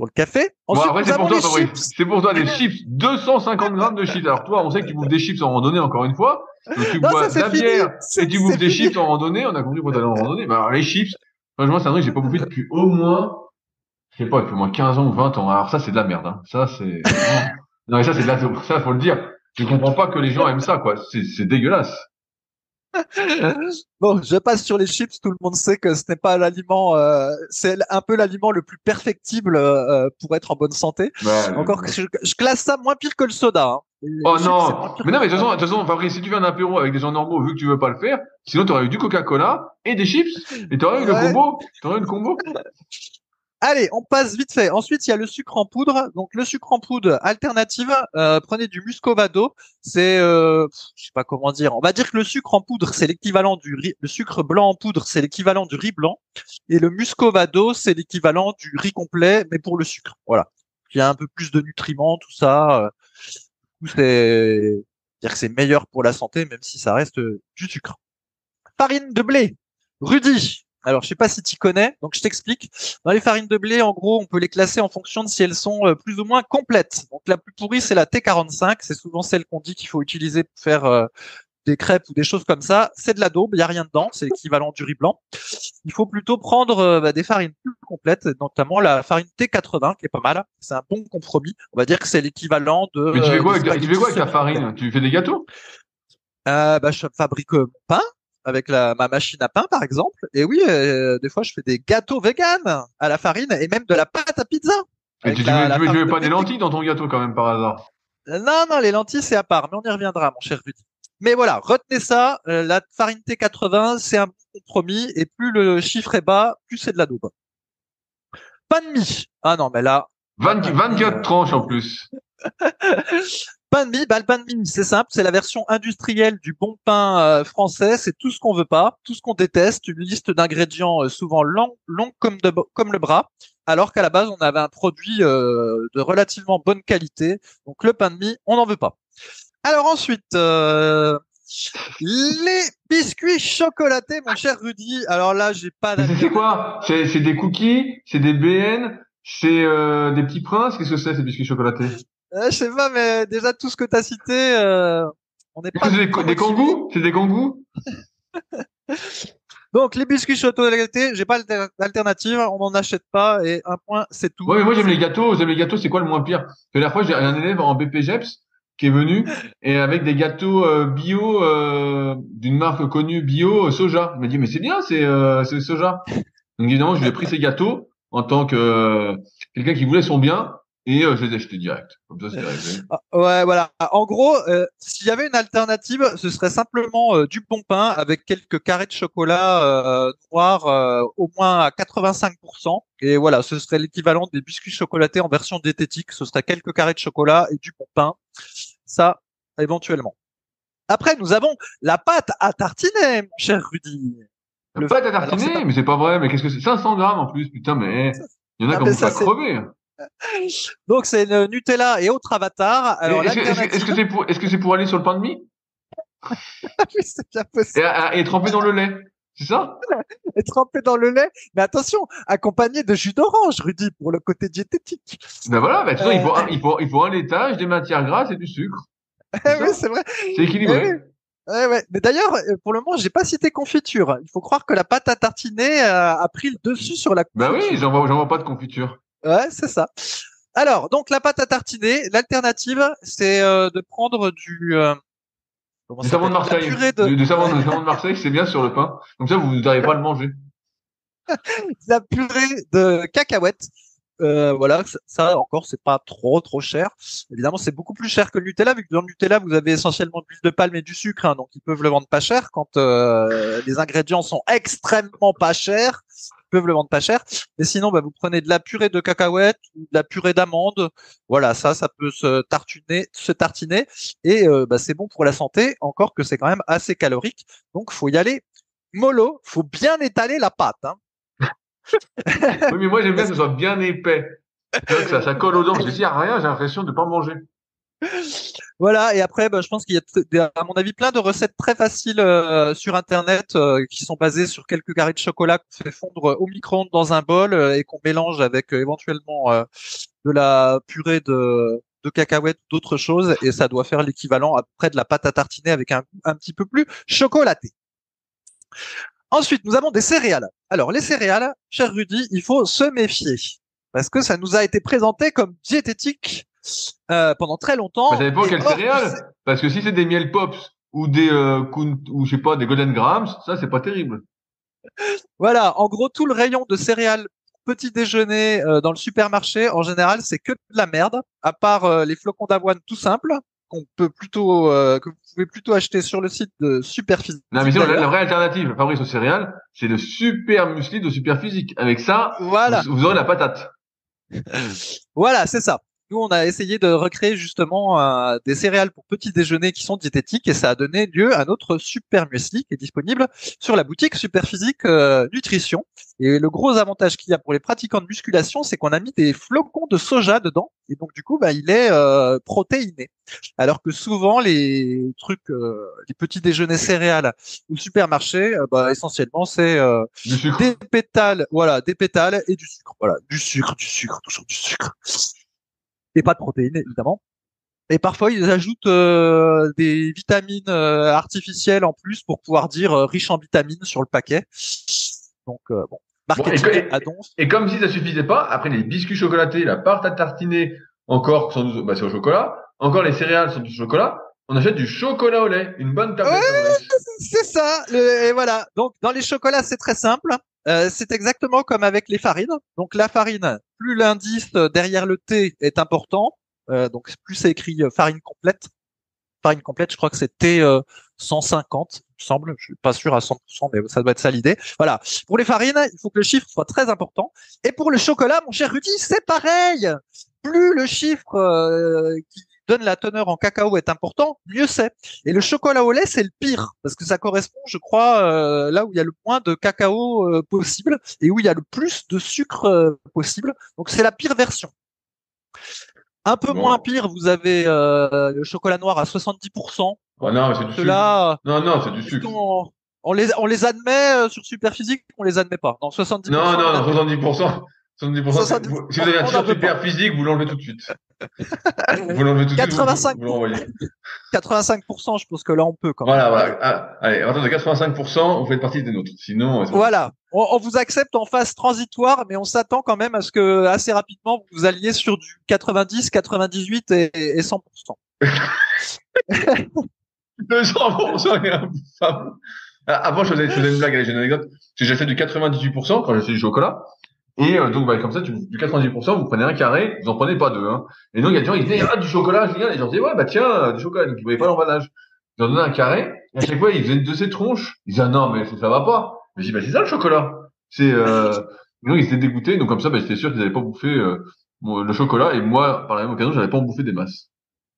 sur le café. Bon, Ensuite, après, nous avons les chips. C'est pour toi des chips. 250 grammes de chips. Alors, toi, on sait que tu bouffes des chips en randonnée, encore une fois. Donc, tu bois de la bière et tu bouffes des chips en randonnée. On a compris pourquoi t'allais en randonnée. Bah, alors, les chips, franchement, c'est un truc que j'ai pas bouffé depuis au moins, je sais pas, depuis au moins 15 ans ou 20 ans. Alors, ça, c'est de la merde, hein. Ça, c'est, non, mais ça, c'est de la, ça, faut le dire. Je comprends pas que les gens aiment ça, quoi. C'est dégueulasse. Bon, je passe sur les chips. Tout le monde sait que ce n'est pas l'aliment, c'est un peu l'aliment le plus perfectible pour être en bonne santé. Encore que je classe ça moins pire que le soda. Hein. Oh non, mais non, mais de toute façon, Fabrice, si tu fais un apéro avec des gens normaux, vu que tu veux pas le faire, sinon t'aurais eu du Coca-Cola et des chips, et t'aurais eu le combo. T'aurais eu le combo. Allez, on passe vite fait. Ensuite, il y a le sucre en poudre. Donc, le sucre en poudre alternative, prenez du muscovado. C'est, je sais pas comment dire. On va dire que le sucre en poudre, c'est l'équivalent du riz. Le sucre blanc en poudre, c'est l'équivalent du riz blanc. Et le muscovado, c'est l'équivalent du riz complet, mais pour le sucre. Voilà. Il y a un peu plus de nutriments, tout ça. Dire que c'est meilleur pour la santé, même si ça reste du sucre. Farine de blé. Rudy. Alors, je sais pas si tu connais, donc je t'explique. Dans les farines de blé, en gros, on peut les classer en fonction de si elles sont plus ou moins complètes. Donc, la plus pourrie, c'est la T45. C'est souvent celle qu'on dit qu'il faut utiliser pour faire des crêpes ou des choses comme ça. C'est de la daube, il y a rien dedans. C'est l'équivalent du riz blanc. Il faut plutôt prendre des farines plus complètes, notamment la farine T80, qui est pas mal. C'est un bon compromis. On va dire que c'est l'équivalent de... Mais tu fais quoi avec ta farine? Tu fais des gâteaux? Je fabrique mon pain avec ma machine à pain, par exemple. Et oui, des fois, je fais des gâteaux véganes à la farine et même de la pâte à pizza. Et tu mets pas des lentilles dans ton gâteau quand même par hasard? Non, les lentilles, c'est à part, mais on y reviendra, mon cher Rudy. Mais voilà, retenez ça, la farine T80, c'est un bon compromis, et plus le chiffre est bas, plus c'est de la daube. Pain de mie. Ah non, mais là... 24 tranches en plus. Pain de mie, le pain de mie, c'est simple, c'est la version industrielle du bon pain français, c'est tout ce qu'on veut pas, tout ce qu'on déteste, une liste d'ingrédients souvent longue comme le bras, alors qu'à la base, on avait un produit de relativement bonne qualité, donc le pain de mie, on n'en veut pas. Alors ensuite, les biscuits chocolatés, mon cher Rudy, alors là, j'ai pas... C'est quoi? C'est des cookies, c'est des BN, c'est des petits princes, qu'est-ce que c'est ces biscuits chocolatés? Je sais pas, mais déjà tout ce que tu as cité, on n'est pas... C'est des kangous? C'est des kangous? Donc, les biscuits chocolatés, j'ai pas d'alternative, on n'en achète pas, et un point, c'est tout. Ouais, mais moi j'aime les gâteaux, c'est quoi le moins pire? Parce que la fois, j'ai un élève en BPGEPS qui est venu, et avec des gâteaux bio, d'une marque connue bio, soja. Il m'a dit, mais c'est bien, c'est le soja. Donc évidemment, je lui ai pris ces gâteaux, en tant que quelqu'un qui voulait son bien, et je les ai achetés direct. Comme ça, c'est réglé. Ouais, voilà. En gros, s'il y avait une alternative, ce serait simplement du bon pain avec quelques carrés de chocolat noir au moins à 85%. Et voilà, ce serait l'équivalent des biscuits chocolatés en version diététique. Ce serait quelques carrés de chocolat et du bon pain. Ça, éventuellement. Après, nous avons la pâte à tartiner, mon cher Rudy. La pâte à tartiner? Mais c'est pas vrai. Mais qu'est-ce que c'est? 500 grammes en plus. Putain, mais il y en a qui vont pas crever. Donc c'est une Nutella et autres avatars. Alors est-ce que c'est pour aller sur le pain de mie? Oui, c'est bien possible. Et tremper dans le lait, c'est ça? Et tremper dans le lait, mais attention, accompagné de jus d'orange, Rudy, pour le côté diététique. Ben voilà, de toute façon, il faut un laitage, des matières grasses et du sucre. Oui, c'est vrai. C'est équilibré. Ouais. Mais d'ailleurs, pour le moment, j'ai pas cité confiture. Il faut croire que la pâte à tartiner a pris le dessus sur la confiture. Ben oui, j'en vois pas de confiture. Ouais, c'est ça. Alors, donc la pâte à tartiner, l'alternative, c'est de prendre du savon de Marseille. Du savon de Marseille, c'est bien sur le pain. Comme ça, vous n'arrivez pas à le manger. La purée de cacahuètes. Voilà, ça encore, c'est pas trop cher. Évidemment, c'est beaucoup plus cher que le Nutella, vu que dans le Nutella, vous avez essentiellement de l'huile de palme et du sucre, hein, donc ils peuvent le vendre pas cher quand les ingrédients sont extrêmement pas chers. Peuvent le vendre pas cher, mais sinon vous prenez de la purée de cacahuètes ou de la purée d'amande, voilà, ça peut se tartiner et c'est bon pour la santé, encore que c'est quand même assez calorique, donc faut y aller mollo, faut bien étaler la pâte, hein. Oui, mais moi j'aime bien que ce soit bien épais, que ça colle aux dents, parce que s'il y a rien, j'ai l'impression de pas manger. Voilà, et après, je pense qu'il y a, à mon avis, plein de recettes très faciles sur Internet qui sont basées sur quelques carrés de chocolat qu'on fait fondre au micro-ondes dans un bol et qu'on mélange avec éventuellement de la purée de cacahuètes ou d'autres choses, et ça doit faire l'équivalent après de la pâte à tartiner avec un petit peu plus chocolaté. Ensuite, nous avons des céréales. Alors, les céréales, cher Rudy, il faut se méfier parce que ça nous a été présenté comme diététique pendant très longtemps. Ça dépend quelles céréales. Parce que si c'est des miel pops ou des ou je sais pas des golden grams, ça c'est pas terrible. Voilà, en gros tout le rayon de céréales petit déjeuner dans le supermarché, en général, c'est que de la merde, à part les flocons d'avoine tout simples qu'on peut plutôt que vous pouvez plutôt acheter sur le site de Superphysique. Non, mais sinon, la vraie alternative, Fabrice, aux céréales, c'est le super muesli de Superphysique. Avec ça, voilà. vous aurez la patate. Voilà, c'est ça. Nous, on a essayé de recréer justement des céréales pour petit déjeuner qui sont diététiques et ça a donné lieu à notre super muesli qui est disponible sur la boutique Superphysique Nutrition. Et le gros avantage qu'il y a pour les pratiquants de musculation, c'est qu'on a mis des flocons de soja dedans et donc du coup, il est protéiné. Alors que souvent les trucs, les petits déjeuners céréales au supermarché, essentiellement c'est des pétales, voilà, des pétales et du sucre, voilà, du sucre, toujours du sucre. Et pas de protéines, évidemment. Et parfois, ils ajoutent des vitamines artificielles en plus pour pouvoir dire riche en vitamines sur le paquet. Donc, marketing à donf. Et comme si ça suffisait pas, après les biscuits chocolatés, la pâte à tartiner, encore, c'est au chocolat, encore les céréales sont du chocolat, on achète du chocolat au lait, une bonne tablette. Ouais, c'est ça. Et voilà. Donc, dans les chocolats, c'est très simple. C'est exactement comme avec les farines. Donc la farine, plus l'indice derrière le T est important, donc plus c'est écrit farine complète. Farine complète, je crois que c'est T 150, il me semble. Je suis pas sûr à 100%, mais ça doit être ça l'idée. Voilà. Pour les farines, il faut que le chiffre soit très important. Et pour le chocolat, mon cher Rudy, c'est pareil. Plus le chiffre qui donne la teneur en cacao est important, mieux c'est. Et le chocolat au lait, c'est le pire, parce que ça correspond, je crois, là où il y a le moins de cacao possible, et où il y a le plus de sucre possible. Donc c'est la pire version. Un peu moins pire, vous avez le chocolat noir à 70%. Oh non, mais c'est du sucre. Non, c'est du sucre. On les admet sur Superphysique, on les admet pas. Non, 70%. Non, 70%. 70%. Si vous avez un t-shirt Superphysique, vous l'enlevez tout de suite. Vous l'enlevez tout de 85, suite, vous l'envoyez. 85%, je pense que là, on peut quand même. Voilà. Ah, allez, à partir de 85%, vous faites partie des nôtres. Sinon, voilà. On vous accepte en phase transitoire, mais on s'attend quand même à ce que, assez rapidement, vous alliez sur du 90, 98 et 100%. 200% est infâme. Avant, je faisais une blague, j'ai une anecdote. J'ai fait du 98% quand j'ai fait du chocolat. Et donc comme ça, du 90%, vous prenez un carré, vous en prenez pas deux. Hein. Et donc il y a des gens, ils disaient du chocolat, génial. Et j'en disais tiens, du chocolat. Donc ils voyaient pas l'emballage. Ils en donnaient un carré. Et à chaque fois, ils faisaient une de ces tronches. Ils disaient non mais ça va pas. Mais je dis c'est ça le chocolat. C'est et donc ils étaient dégoûtés. Donc comme ça, j'étais sûr qu'ils n'avaient pas bouffé le chocolat. Et moi, par la même occasion, j'avais pas en bouffé des masses.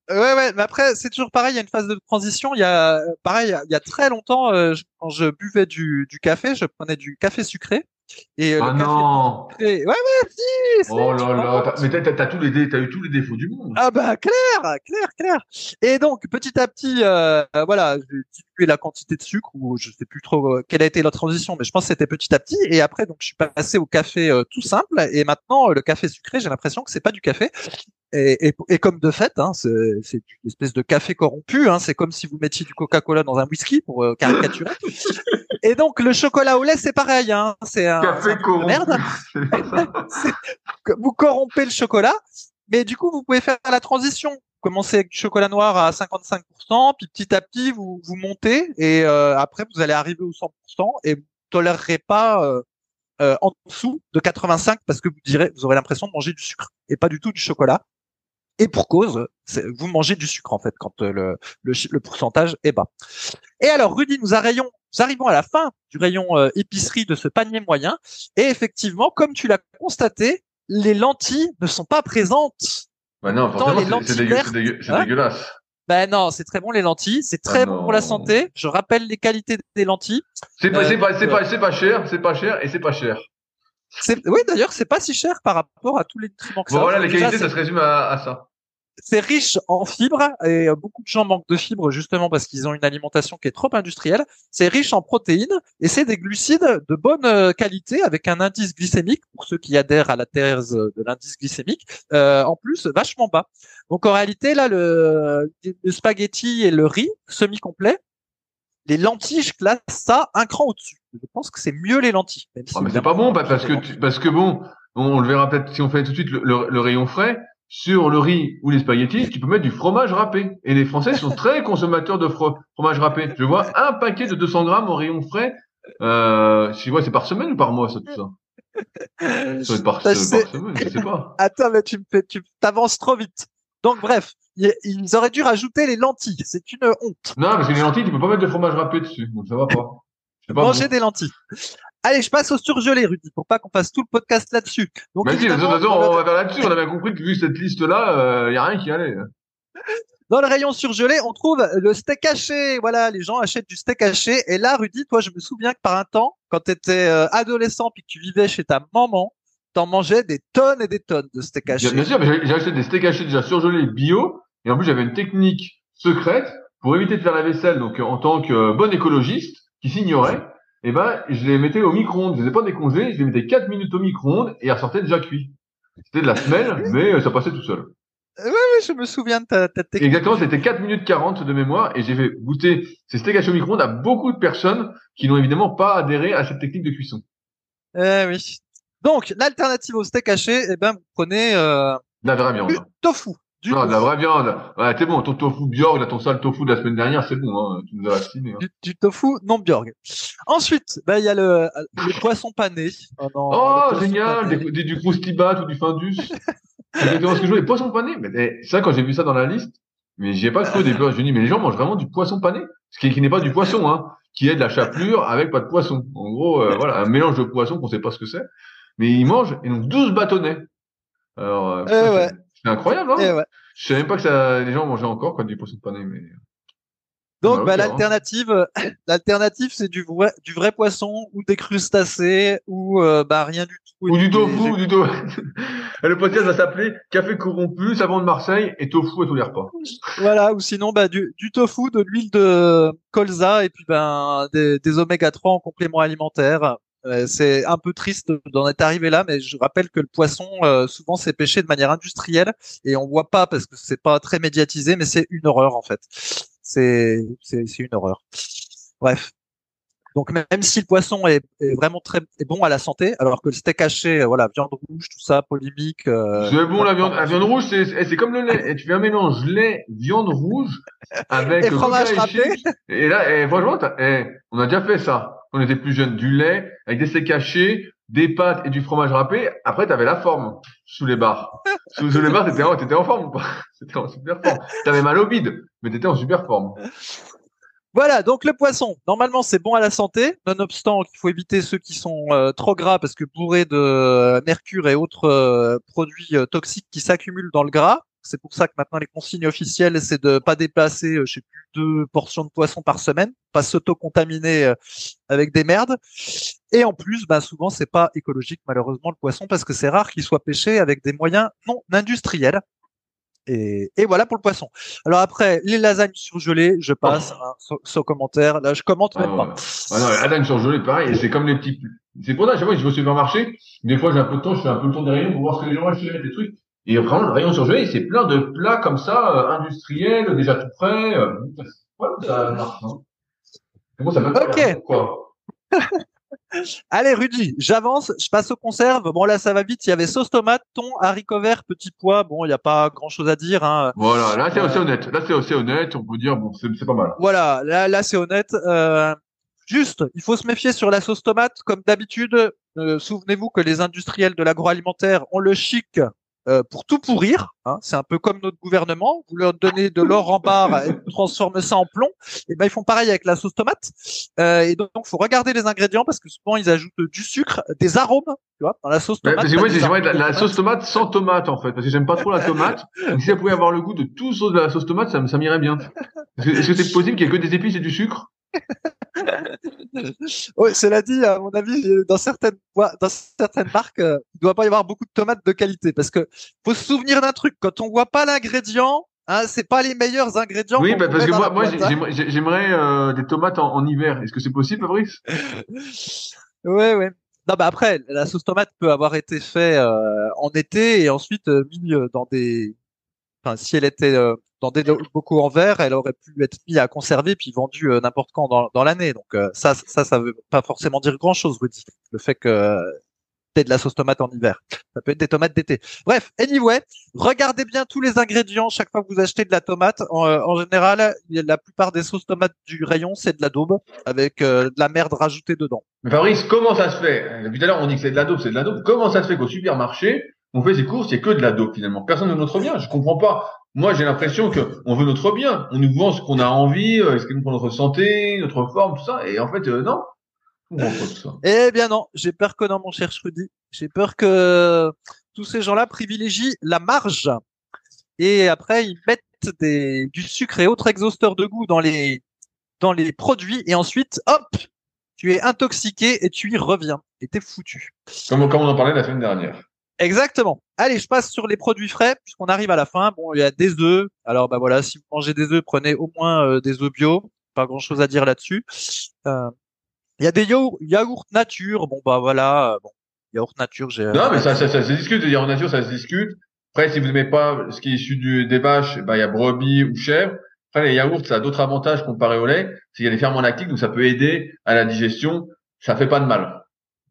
Ouais, mais après c'est toujours pareil. Il y a une phase de transition. Il y a très longtemps, quand je buvais du café, je prenais du café sucré. Et le café non. Sucré... Ouais, si. Oh là là. Mais t'as eu tous les défauts du monde. Ah clair. Et donc petit à petit, voilà, j'ai diminué la quantité de sucre, ou je sais plus trop quelle a été la transition, mais je pense que c'était petit à petit. Et après, donc je suis passé au café tout simple. Et maintenant, le café sucré, j'ai l'impression que c'est pas du café. Et comme de fait, hein, c'est une espèce de café corrompu. Hein, c'est comme si vous mettiez du Coca-Cola dans un whisky pour caricaturer. Et donc le chocolat au lait, c'est pareil. Hein, c'est un café corrompu. Merde. Vous corrompez le chocolat, mais du coup vous pouvez faire la transition. Commencez avec du chocolat noir à 55%, puis petit à petit vous montez, et après vous allez arriver au 100% et vous tolérerez pas en dessous de 85 parce que vous aurez l'impression de manger du sucre et pas du tout du chocolat. Et pour cause, vous mangez du sucre en fait quand le pourcentage est bas. Et alors Rudy, nous arrivons à la fin du rayon épicerie de ce panier moyen, et effectivement, comme tu l'as constaté, les lentilles ne sont pas présentes. Bah non, forcément, c'est dégueulasse. Ben non, c'est très bon les lentilles, c'est très bon pour la santé. Je rappelle les qualités des lentilles. C'est pas cher, c'est pas cher et c'est pas cher. Oui, d'ailleurs, c'est pas si cher par rapport à tous les nutriments que ça. Voilà, les qualités, ça se résume à ça. c'est riche en fibres et beaucoup de gens manquent de fibres justement parce qu'ils ont une alimentation qui est trop industrielle. C'est riche en protéines et c'est des glucides de bonne qualité avec un indice glycémique, pour ceux qui adhèrent à la thèse de l'indice glycémique, en plus vachement bas. Donc en réalité, là, le spaghetti et le riz semi-complet, les lentilles, je classe ça un cran au-dessus. Je pense que c'est mieux les lentilles. Même si mais c'est pas bon, parce que bon, on le verra peut-être si on fait tout de suite le rayon frais. Sur le riz ou les spaghettis, tu peux mettre du fromage râpé. Et les Français sont très consommateurs de fromage râpé. Je vois un paquet de 200 grammes au rayon frais. Je vois, c'est par semaine ou par mois, ça, tout ça? Ça va être par semaine, je sais pas. Attends, mais tu t'avances trop vite. Donc, bref, ils auraient dû rajouter les lentilles. C'est une honte. Non, parce que les lentilles, tu peux pas mettre de fromage râpé dessus. Donc, ça va pas. Manger des lentilles. Allez, je passe au surgelé, Rudy, pour pas qu'on fasse tout le podcast là-dessus. Donc, mais si, on va faire là-dessus. On a bien compris que vu cette liste-là, y a rien qui allait. Dans le rayon surgelé, on trouve le steak haché. Voilà, les gens achètent du steak haché. Et là, Rudy, toi, je me souviens que par un temps, quand tu étais adolescent puis que tu vivais chez ta maman, t'en mangeais des tonnes et des tonnes de steak haché. Bien sûr, mais j'ai acheté des steaks hachés déjà surgelés bio. Et en plus, j'avais une technique secrète pour éviter de faire la vaisselle. Donc, en tant que bon écologiste qui s'ignorait, et ben, je les mettais au micro-ondes. Je les ai pas décongelés, je les mettais 4 minutes au micro-ondes et ils ressortaient déjà cuits. C'était de la semelle, mais ça passait tout seul. Oui, je me souviens de ta technique. Exactement, c'était 4 minutes 40 de mémoire et j'ai fait goûter ces steaks hachés au micro-ondes à beaucoup de personnes qui n'ont évidemment pas adhéré à cette technique de cuisson. Oui. Donc, l'alternative au steak haché, eh ben, vous prenez la vraie viande. Du tofu. Non, de la vraie viande. Ouais, c'est bon, ton tofu Bjorg, là, ton sale tofu de la semaine dernière, c'est bon, hein. Tu nous as vacciné, hein. Du tofu non Bjorg. Ensuite, il y a le poisson pané. Génial, du croustibat ou du findus. C'est exactement ce que je veux, les poissons panés. Mais ça, quand j'ai vu ça dans la liste, mais j'y ai pas cru au début. Je me suis dit, mais les gens mangent vraiment du poisson pané. Ce qui n'est pas du poisson, hein. Qui est de la chapelure avec pas de poisson. En gros, voilà, un mélange de poisson qu'on sait pas ce que c'est. Mais ils mangent, et donc 12 bâtonnets. Alors, c'est incroyable, hein. Ouais. Je savais même pas que les gens mangeaient encore, du poisson pané, mais. Donc, l'alternative, c'est du vrai poisson ou des crustacés ou, rien du tout. Ou du tofu, Le podcast va s'appeler Café corrompu, savon de Marseille et tofu à tous les repas. Voilà, ou sinon, du tofu, de l'huile de colza et puis, des oméga 3 en complément alimentaire. C'est un peu triste d'en être arrivé là, mais je rappelle que le poisson, souvent, c'est pêché de manière industrielle et on voit pas parce que c'est pas très médiatisé, mais c'est une horreur, en fait. C'est une horreur. Bref. Donc même si le poisson est vraiment est bon à la santé, alors que le steak haché, viande rouge, tout ça, polémique. C'est bon la viande rouge, c'est comme le lait. Et tu fais un mélange lait, viande rouge avec et fromage râpé. Et là, franchement, on a déjà fait ça. On était plus jeunes, du lait avec des steaks hachés, des pâtes et du fromage râpé. Après, t'avais la forme sous les barres. sous les barres, t'étais en forme ou pas? T'étais en super forme. T'avais mal au bide, mais t'étais en super forme. Voilà, donc le poisson, normalement c'est bon à la santé, nonobstant qu'il faut éviter ceux qui sont trop gras parce que bourrés de mercure et autres produits toxiques qui s'accumulent dans le gras. C'est pour ça que maintenant les consignes officielles, c'est de pas dépasser, 2 portions de poisson par semaine, pas s'auto-contaminer avec des merdes. Et en plus, souvent c'est pas écologique malheureusement le poisson parce que c'est rare qu'il soit pêché avec des moyens non industriels. Et voilà pour le poisson. Alors après, les lasagnes surgelées, je passe sans commentaire. Là, je commente même pas. Non, les lasagnes surgelées, pareil, c'est comme les petits. C'est pour ça, chaque fois que je vais au supermarché, des fois j'ai un peu de temps, je fais un peu le tour des rayons pour voir ce que les gens achètent, des trucs. Et vraiment, le rayon surgelé, c'est plein de plats comme ça, industriels, déjà tout prêts. Ça marche. Bon, ça peut ok. Quoi. Allez, Rudy, j'avance, je passe aux conserves. Bon, là, ça va vite. Il y avait sauce tomate, thon, haricots verts, petits pois. Bon, il n'y a pas grand chose à dire, hein. Voilà, là, c'est assez honnête. Là, c'est assez honnête. On peut dire, bon, c'est pas mal. Voilà, là, c'est honnête. Juste, il faut se méfier sur la sauce tomate. Comme d'habitude, souvenez-vous que les industriels de l'agroalimentaire ont le chic pour tout pourrir, hein. C'est un peu comme notre gouvernement. Vous leur donnez de l'or en barre et vous transformez ça en plomb. Et ils font pareil avec la sauce tomate. Et donc, faut regarder les ingrédients parce que souvent ils ajoutent du sucre, des arômes, tu vois, dans la sauce tomate. Parce que moi, j'aimerais la sauce tomate sans tomate, en fait, parce que j'aime pas trop la tomate. Donc, si ça pouvait avoir le goût de tout sauf de la sauce tomate, ça m'irait bien. Est-ce que c'est possible qu'il y ait que des épices et du sucre? Oui, cela dit, à mon avis, dans certaines marques, il doit pas y avoir beaucoup de tomates de qualité parce que faut se souvenir d'un truc. Quand on voit pas l'ingrédient, hein, c'est pas les meilleurs ingrédients Oui, qu'on vous parce met que dans la moi, boîte, hein. j'aimerais des tomates en hiver. Est-ce que c'est possible, Fabrice? Ouais, ouais. Non, bah après, la sauce tomate peut avoir été faite en été et ensuite mis dans des. Enfin, si elle était dans des bocaux en verre, elle aurait pu être mise à conserver puis vendue n'importe quand dans l'année. Donc ça veut pas forcément dire grand-chose, Rudy. Le fait que t'aies de la sauce tomate en hiver, ça peut être des tomates d'été. Bref, anyway, regardez bien tous les ingrédients chaque fois que vous achetez de la tomate. En général, la plupart des sauces tomates du rayon, c'est de la daube avec de la merde rajoutée dedans. Mais Fabrice, comment ça se fait? Depuis tout à l'heure, on dit que c'est de la dope, c'est de la dope. Comment ça se fait qu'au supermarché, on fait ses courses, c'est que de la dope finalement? Personne ne veut notre bien. Je comprends pas. Moi, j'ai l'impression que on veut notre bien. On nous vend ce qu'on a envie, ce qui nous pour notre santé, notre forme, tout ça. Et en fait, non. Je comprends pas tout ça. Eh bien non, j'ai peur que non, mon cher Rudy. J'ai peur que tous ces gens-là privilégient la marge et après ils mettent du sucre et autres exhausteurs de goût dans les produits et ensuite, hop, tu es intoxiqué et tu y reviens et t'es foutu. Comme on en parlait la semaine dernière. Exactement. Allez, je passe sur les produits frais puisqu'on arrive à la fin. Bon, il y a des œufs. Alors bah voilà, si vous mangez des œufs, prenez au moins des œufs bio. Pas grand-chose à dire là-dessus. Il y a des yaourts nature. Bon bah voilà, bon, yaourt nature, j'ai. Non, mais ça se discute. De dire en nature, ça se discute. Après, si vous n'aimez pas ce qui est issu des vaches, bah il y a brebis ou chèvre. Après, les yaourts, ça a d'autres avantages comparé au lait. C'est qu'il y a des ferments lactiques, donc ça peut aider à la digestion. Ça fait pas de mal.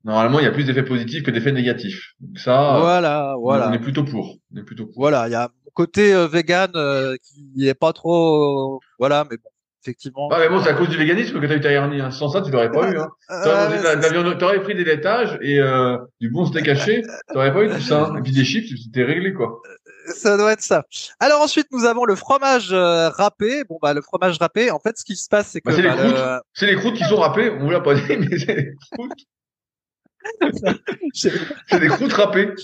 Normalement, il y a plus d'effets positifs que d'effets négatifs. Donc ça, Voilà. on est plutôt pour. On est plutôt pour. Voilà, il y a mon côté vegan qui est pas trop, voilà, mais bon, effectivement. Ah, mais bon, c'est à cause du véganisme que t'as eu ta hernie, hein. Sans ça, tu l'aurais pas eu, hein. T'aurais mangé de la viande, t'aurais pris des laitages et du bon steak haché, t'aurais pas eu tout ça, hein. Et puis des chips, c'était réglé, quoi. Ça doit être ça. Alors ensuite, nous avons le fromage râpé. Bon bah le fromage râpé, en fait, ce qui se passe, c'est que c'est les croûtes. C'est les croûtes qui sont râpées. On vous l'a pas dit, mais c'est les croûtes. C'est des croûtes râpées.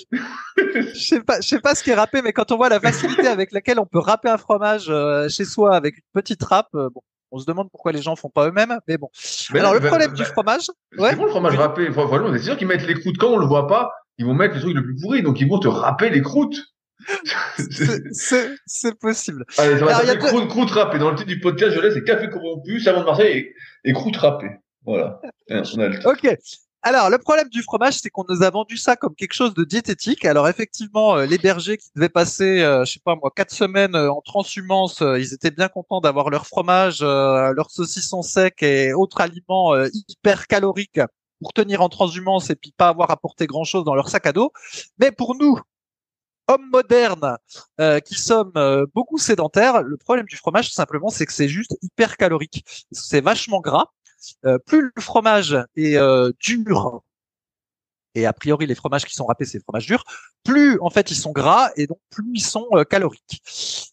Je sais pas ce qui est râpé, mais quand on voit la facilité avec laquelle on peut râper un fromage chez soi avec une petite râpe, bon, on se demande pourquoi les gens font pas eux-mêmes, mais bon. Mais alors le problème du fromage, c'est bon le fromage râpé. Franchement, c'est sûr qu'ils mettent les croûtes quand on le voit pas, ils vont mettre le truc le plus pourri, donc ils vont te râper les croûtes. C'est possible. Allez, ça va s'appeler croûte râpée. Dans le titre du podcast, je laisse, c'est café corrompu, savon de Marseille et croûte râpée. Voilà. On a le temps. Ok. Alors, le problème du fromage, c'est qu'on nous a vendu ça comme quelque chose de diététique. Alors, effectivement, les bergers qui devaient passer, je sais pas moi, 4 semaines en transhumance, ils étaient bien contents d'avoir leur fromage, leur saucisson sec et autres aliments hyper caloriques pour tenir en transhumance et puis pas avoir à porter grand-chose dans leur sac à dos. Mais pour nous, hommes modernes qui sommes beaucoup sédentaires, le problème du fromage, tout simplement, c'est que c'est juste hyper calorique. C'est vachement gras. Plus le fromage est dur, et a priori les fromages qui sont râpés, c'est les fromages durs, plus en fait ils sont gras et donc plus ils sont caloriques.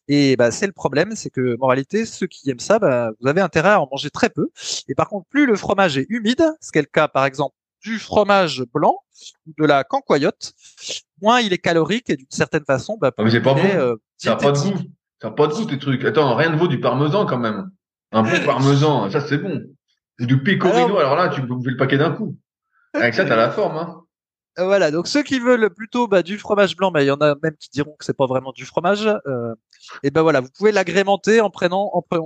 Et bah c'est le problème, c'est que en réalité ceux qui aiment ça, bah, vous avez intérêt à en manger très peu. Et par contre, plus le fromage est humide, ce qui est le cas par exemple du fromage blanc ou de la cancoyote, moins il est calorique et d'une certaine façon, bah, plus mais c'est pas bon. Ça n'a pas de diététique. goût. Ça n'a pas de goût tes trucs. Attends, rien ne vaut du parmesan quand même. Un bon parmesan, ça c'est bon. Ou du pecorino, alors là, tu peux bouffer le paquet d'un coup. Avec ça, t'as la forme, hein. Voilà, donc ceux qui veulent plutôt du fromage blanc, il y en a même qui diront que c'est pas vraiment du fromage. Et ben voilà, vous pouvez l'agrémenter en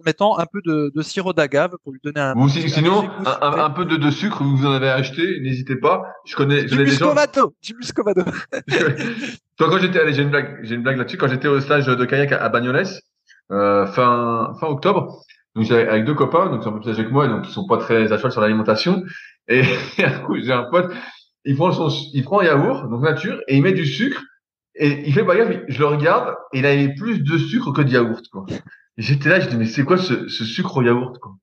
mettant un peu de sirop d'agave pour lui donner un. Ou sinon, un peu de sucre, vous en avez acheté, n'hésitez pas. Je connais des gens. Du muscovado. Toi, quand j'étais, allez, j'ai une blague là-dessus. Quand j'étais au stage de kayak à Bagnoles, fin octobre, donc j'étais avec 2 copains, donc ils sont un peu plus âgés que moi, donc ils sont pas très à cheval sur l'alimentation. Et un coup, j'ai un pote, il prend un yaourt, donc nature, et il met du sucre, et il fait pas gaffe, je le regarde, et il avait plus de sucre que de yaourt, quoi. Et j'étais là, je dis, mais c'est quoi ce sucre au yaourt, quoi?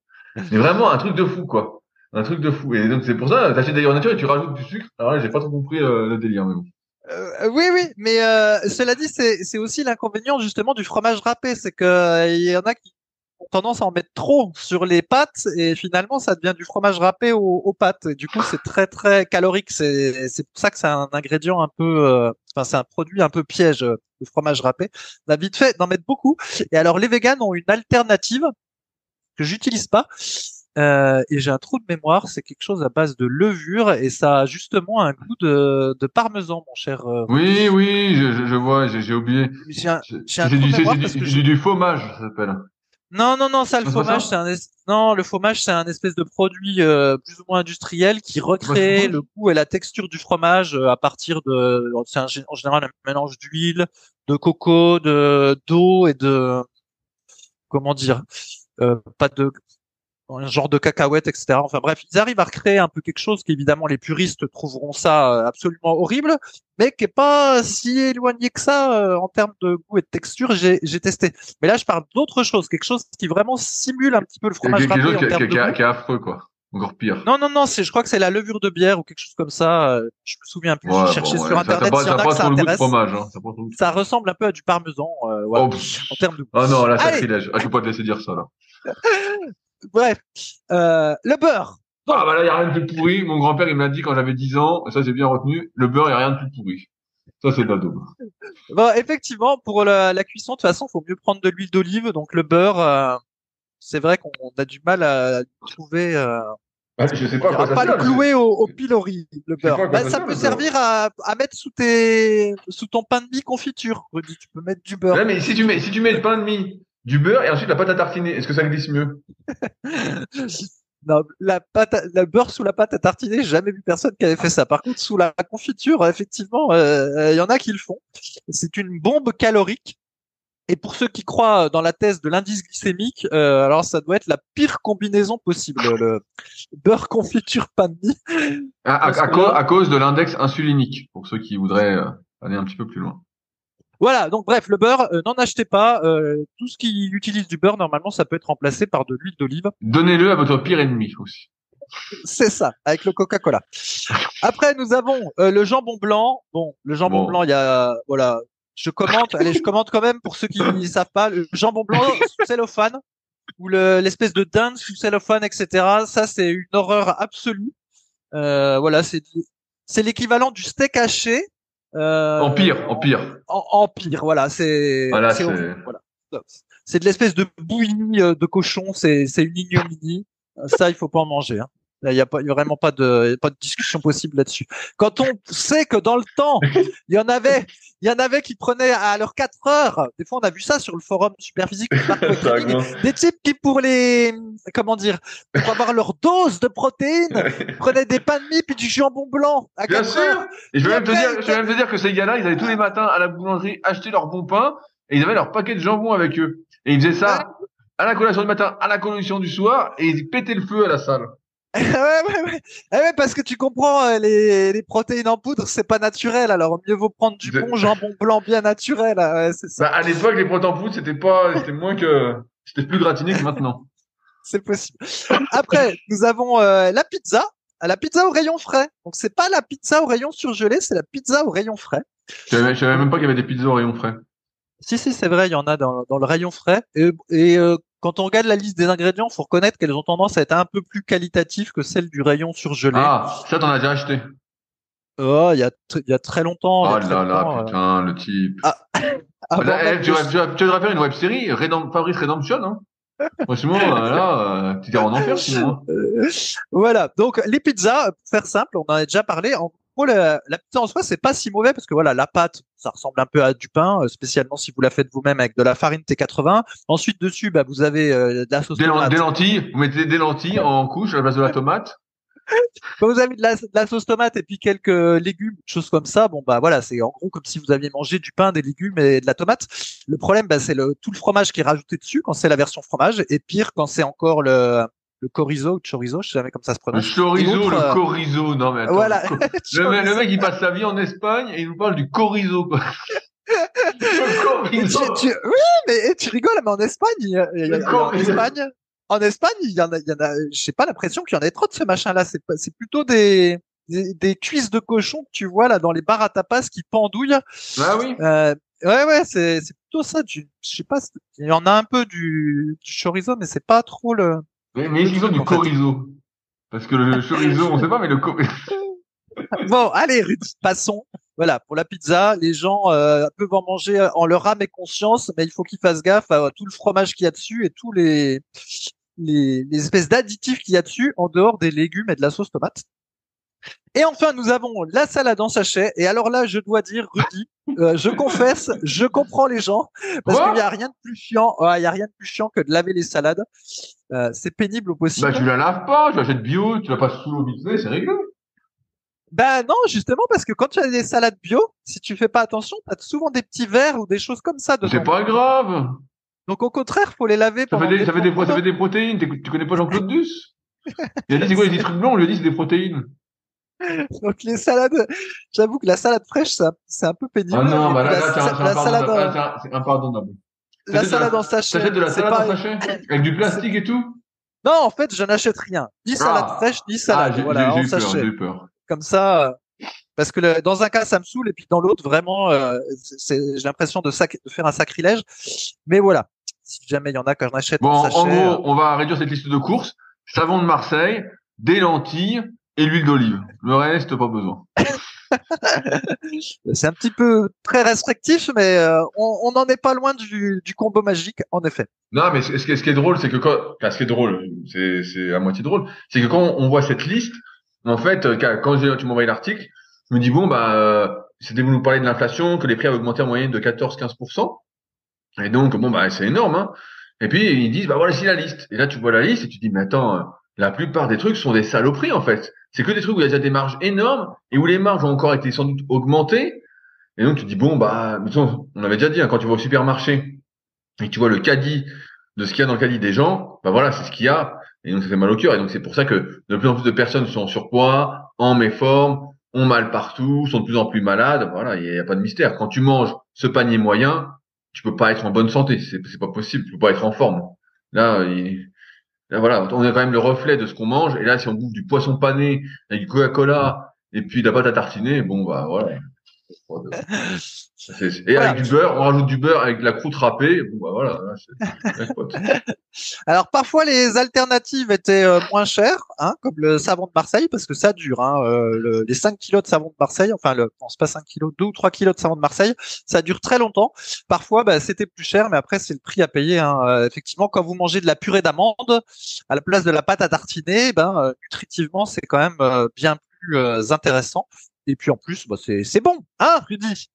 Mais vraiment, un truc de fou, quoi. Un truc de fou. Et donc, c'est pour ça, t'achètes des yaourts nature et tu rajoutes du sucre. Alors là, j'ai pas trop compris le délire, mais bon. Oui, mais cela dit, c'est aussi l'inconvénient justement du fromage râpé, c'est que il y en a qui ont tendance à en mettre trop sur les pâtes et finalement ça devient du fromage râpé aux pâtes. Et du coup, c'est très très calorique. C'est pour ça que c'est un ingrédient un peu, c'est un produit un peu piège, le fromage râpé. On a vite fait d'en mettre beaucoup. Et alors les véganes ont une alternative que j'utilise pas. et j'ai un trou de mémoire. C'est quelque chose à base de levure et ça a justement un goût de parmesan, mon cher. Oui, oui, je vois, j'ai oublié. J'ai un trou de mémoire parce que Du fromage, ça s'appelle. non, ça, le C'est pas fromage, ça? non, le fromage, c'est un espèce de produit plus ou moins industriel qui C'est pas du recrée le fromage? goût et la texture du fromage à partir en général un mélange d'huile, de coco, d'eau et comment dire, pas de un genre de cacahuètes, etc. Enfin bref, ils arrivent à recréer un peu quelque chose qu'évidemment les puristes trouveront ça absolument horrible, mais qui est pas si éloigné que ça en termes de goût et de texture. J'ai testé. Mais là, je parle d'autre chose, quelque chose qui vraiment simule un petit peu le fromage Quelque chose râpé en termes de goût. qui est affreux, quoi. Encore pire. Non, je crois que c'est la levure de bière ou quelque chose comme ça. Je me souviens plus. J'ai Ouais, cherché bon, sur ouais. Ça internet s'il y en a pas que ça trop le goût de intéresse. fromage, hein. Ça a pas trop le goût de Ça fromage. ressemble un peu à du parmesan, voilà, Oh, en termes de goût. ah non, là, Allez, sacrilège. Ah, je peux pas te laisser dire ça, là. bref, le beurre. Ah, Donc, bah là, y a rien de plus pourri. Mon grand-père, il me l'a dit quand j'avais 10 ans, et ça, j'ai bien retenu. Le beurre, y a rien de plus pourri. Ça, c'est de la daube. bon, effectivement, pour la cuisson, de toute façon, faut mieux prendre de l'huile d'olive. Donc le beurre, c'est vrai qu'on a du mal à le trouver. Ah, je sais On pas à quoi dira ça pas le sert. clouer au pilori, le Je sais pas beurre. à quoi Bah, ça ça sert, peut le beurre. servir à mettre sous ton pain de mie confiture. Rudy, tu peux mettre du Ouais, beurre. mais si tu mets le pain de mie, du beurre et ensuite la pâte à tartiner, est-ce que ça glisse mieux? Non, le beurre sous la pâte à tartiner, j'ai jamais vu personne qui avait fait ça. Par contre, sous la confiture, effectivement, il y en a qui le font. C'est une bombe calorique. Et pour ceux qui croient dans la thèse de l'indice glycémique, alors ça doit être la pire combinaison possible, le beurre confiture pain de mie. Parce que là, À cause de l'index insulinique, pour ceux qui voudraient aller un petit peu plus loin. voilà. Donc bref, le beurre, n'en achetez pas. Tout ce qui utilise du beurre, normalement, ça peut être remplacé par de l'huile d'olive. Donnez-le à votre pire ennemi aussi. C'est ça, avec le Coca-Cola. Après, nous avons le jambon blanc. Bon, le jambon blanc, Bon. il y a, voilà. Je commente. Allez, je commente quand même pour ceux qui ne savent pas. Le jambon blanc sous cellophane ou l'espèce de dinde sous cellophane, etc. Ça, c'est une horreur absolue. Voilà, c'est l'équivalent du steak haché. En pire, en pire. En pire, voilà, Voilà, c'est horrible, c'est. voilà. C'est de l'espèce de bouillie de cochon, c'est une ignominie. Ça, il faut pas en manger. Hein. Là, y a vraiment y a pas de discussion possible là-dessus. Quand on sait que dans le temps, il y en avait qui prenaient à leurs 4 heures. Des fois, on a vu ça sur le forum Superphysique de Marco et Ça Training. augmente. Des types qui, comment dire, pour avoir leur dose de protéines, prenaient des pains de mie puis du jambon blanc à Bien 4 heures. sûr. Et je vais même te dire que ces gars-là, ils allaient tous les matins à la boulangerie acheter leur bon pain et ils avaient leur paquet de jambon avec eux. Et ils faisaient ça à la collation du matin, à la collation du soir et ils pétaient le feu à la salle. Ouais. Ouais, parce que tu comprends, les protéines en poudre, c'est pas naturel. Alors, mieux vaut prendre du bon jambon blanc bien naturel. Ouais, c'est ça. Bah, à l'époque, les protéines en poudre, c'était plus gratiné que maintenant. C'est possible. Après, nous avons la pizza. La pizza au rayon frais. Donc, c'est pas la pizza au rayon surgelé, c'est la pizza au rayon frais. Je savais même pas qu'il y avait des pizzas au rayon frais. Si, c'est vrai, il y en a dans le rayon frais. Quand on regarde la liste des ingrédients, faut reconnaître qu'elles ont tendance à être un peu plus qualitatives que celles du rayon surgelé. Ah, ça, t'en as déjà acheté. Oh, il y a très longtemps. Oh là là, putain, le type. Tu devrais faire une web série, Fabrice Redemption, hein. Franchement, là, tu t'es en enfer, sinon. Voilà. Donc, les pizzas, pour faire simple, on en a déjà parlé. En gros, la pizza en soi, c'est pas si mauvais parce que voilà, la pâte, ça ressemble un peu à du pain, spécialement si vous la faites vous-même avec de la farine T80. Ensuite, dessus, bah, vous avez de la sauce tomate. Des lentilles. Vous mettez des lentilles en couche à la place de la tomate. Quand vous avez de la sauce tomate et puis quelques légumes, choses comme ça, bon bah voilà, c'est en gros comme si vous aviez mangé du pain, des légumes et de la tomate. Le problème, bah, c'est tout le fromage qui est rajouté dessus quand c'est la version fromage, et pire quand c'est encore le chorizo ou chorizo, je sais jamais comment ça se prononce. Le chorizo, le chorizo, non mais attends. Voilà. Le mec il passe sa vie en Espagne et il nous parle du chorizo, quoi. Le chorizo. Oui, mais tu rigoles, mais en Espagne, en Espagne, il y en a, j'ai pas l'impression qu'il y en ait trop de ce machin-là. C'est plutôt des cuisses de cochon que tu vois là dans les bars à tapas qui pendouillent. Ah oui. Ouais, c'est plutôt ça. Je sais pas, il y en a un peu du chorizo, mais c'est pas trop le. Mais il faut du chorizo. Parce que le chorizo, on sait pas, mais le Bon, allez, Rudy, passons. Voilà, pour la pizza, les gens peuvent en manger en leur âme et conscience, mais il faut qu'ils fassent gaffe à tout le fromage qu'il y a dessus et tous les les espèces d'additifs qu'il y a dessus en dehors des légumes et de la sauce tomate. Et enfin, nous avons la salade en sachet. Et alors là, je dois dire, Rudy, je confesse, je comprends les gens parce qu'il y a rien de plus chiant. Il y a rien de plus chiant que de laver les salades. C'est pénible au possible. Bah, tu la laves pas, tu l'achètes bio, tu la passes sous l'eau vite fait, c'est réglé. Ben non, justement, parce que quand tu as des salades bio, si tu fais pas attention, tu as souvent des petits vers ou des choses comme ça dedans. C'est pas grave. Donc au contraire, faut les laver Ça pendant fait des protéines. Tu connais pas Jean-Claude Duss? Il a dit c'est quoi les trucs blancs? On lui a dit c'est des protéines. Donc les salades, j'avoue que la salade fraîche, c'est un peu pénible. Ah non, bah c'est impardonnable. La salade en sachet. T'achètes de la salade en sachet? Avec du plastique et tout? Non, en fait, je n'achète rien. Ni salade fraîche, ni salade. Voilà, en sachet. J'ai eu peur. Comme ça, parce que dans un cas, ça me saoule, et puis dans l'autre, vraiment, j'ai l'impression de faire un sacrilège. Mais voilà. Si jamais il y en a qu'un achète en sachet. En gros, on va réduire cette liste de courses. Savon de Marseille, des lentilles et l'huile d'olive. Le reste, pas besoin. C'est un petit peu très restrictif, mais on n'en est pas loin du combo magique, en effet. Non, mais ce qui est drôle, c'est que ce qui est drôle, c'est à moitié drôle, c'est que quand on voit cette liste, en fait, quand tu m'envoies l'article, je me dis bon c'était vous nous parler de l'inflation, que les prix avaient augmenté en moyenne de 14-15%. Et donc c'est énorme, hein. Et puis ils disent voilà, c'est la liste. Et là tu vois la liste et tu te dis mais attends, la plupart des trucs sont des saloperies en fait. C'est que des trucs où il y a déjà des marges énormes et où les marges ont encore été sans doute augmentées. Et donc tu te dis on avait déjà dit quand tu vas au supermarché et tu vois le caddie de ce qu'il y a dans le caddie des gens, voilà, c'est ce qu'il y a. Et donc ça fait mal au cœur. Et donc c'est pour ça que de plus en plus de personnes sont en surpoids, en méforme, ont mal partout, sont de plus en plus malades. Voilà, il y a pas de mystère. Quand tu manges ce panier moyen, tu peux pas être en bonne santé, c'est pas possible, tu peux pas être en forme. Là, voilà, on a quand même le reflet de ce qu'on mange, et là, si on bouffe du poisson pané, avec du Coca-Cola, et puis de la pâte à tartiner, voilà. Et voilà. Avec du beurre, on rajoute du beurre avec de la croûte râpée, voilà. Alors parfois les alternatives étaient moins chères, comme le savon de Marseille, parce que ça dure, les 5 kilos de savon de Marseille, c'est pas 5 kilos, 2 ou 3 kilos de savon de Marseille, ça dure très longtemps. Parfois c'était plus cher, mais après c'est le prix à payer. Effectivement, quand vous mangez de la purée d'amande à la place de la pâte à tartiner, nutritivement c'est quand même bien plus intéressant. Et puis en plus, c'est bon, Rudy?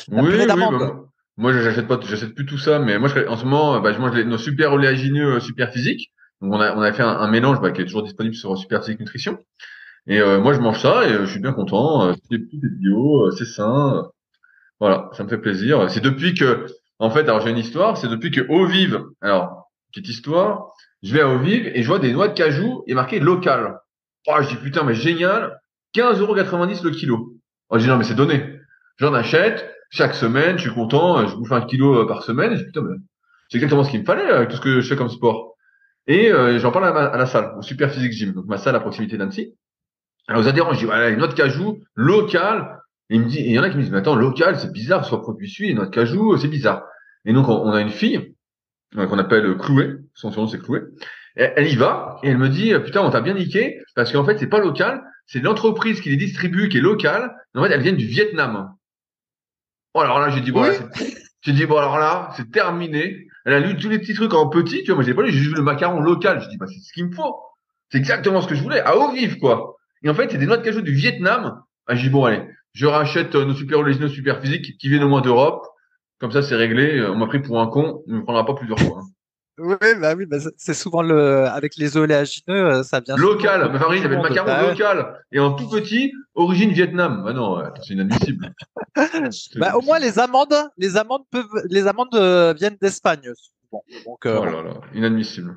La purée d'amande. Moi, j'achète plus tout ça, mais moi, en ce moment, je mange nos super oléagineux super physiques. Donc, on a fait un mélange, qui est toujours disponible sur Super Physique Nutrition. Et moi, je mange ça et je suis bien content. C'est bio, c'est sain. Voilà, ça me fait plaisir. C'est depuis que, en fait, alors j'ai une histoire, c'est depuis que Eau Vive, alors, petite histoire, je vais à Eau Vive et je vois des noix de cajou et marqué local. Oh, je dis putain, mais génial, 15,90 € le kilo. Oh, je dis non, mais c'est donné. J'en achète. Chaque semaine, je suis content, je bouffe 1 kilo par semaine, et je dis putain, c'est exactement ce qu'il me fallait avec tout ce que je fais comme sport. Et j'en parle à la salle, au Super Physique Gym, donc ma salle à proximité d'Annecy. Alors aux adhérents, je dis voilà, une noix de cajou locale. Et il y en a qui me disent mais attends, local, c'est bizarre, que ce soit produit suisse, une noix de cajou, c'est bizarre. Et donc on a une fille qu'on appelle Chloé, son surnom c'est Chloé. Elle y va et elle me dit putain, on t'a bien niqué parce qu'en fait c'est pas local, c'est l'entreprise qui les distribue qui est locale. En fait, elles viennent du Vietnam. Oh, alors là, j'ai dit, alors là, c'est terminé. Elle a lu tous les petits trucs en petit, tu vois, moi, j'ai pas lu, j'ai juste vu le macaron local. Je dis, c'est ce qu'il me faut. C'est exactement ce que je voulais, à eau vive, quoi. Et en fait, c'est des noix de cajou du Vietnam. J'ai dit, allez, je rachète nos super oléagineux super physiques qui viennent au moins d'Europe. Comme ça, c'est réglé. On m'a pris pour un con. On me prendra pas plusieurs fois. Oui, c'est souvent avec les oléagineux, ça vient. Local. Ma farine, il y avait le macaron local. Et en tout petit, origine Vietnam. Non, c'est inadmissible. Au moins les amandes viennent d'Espagne. Souvent. Donc, oh là là, inadmissible.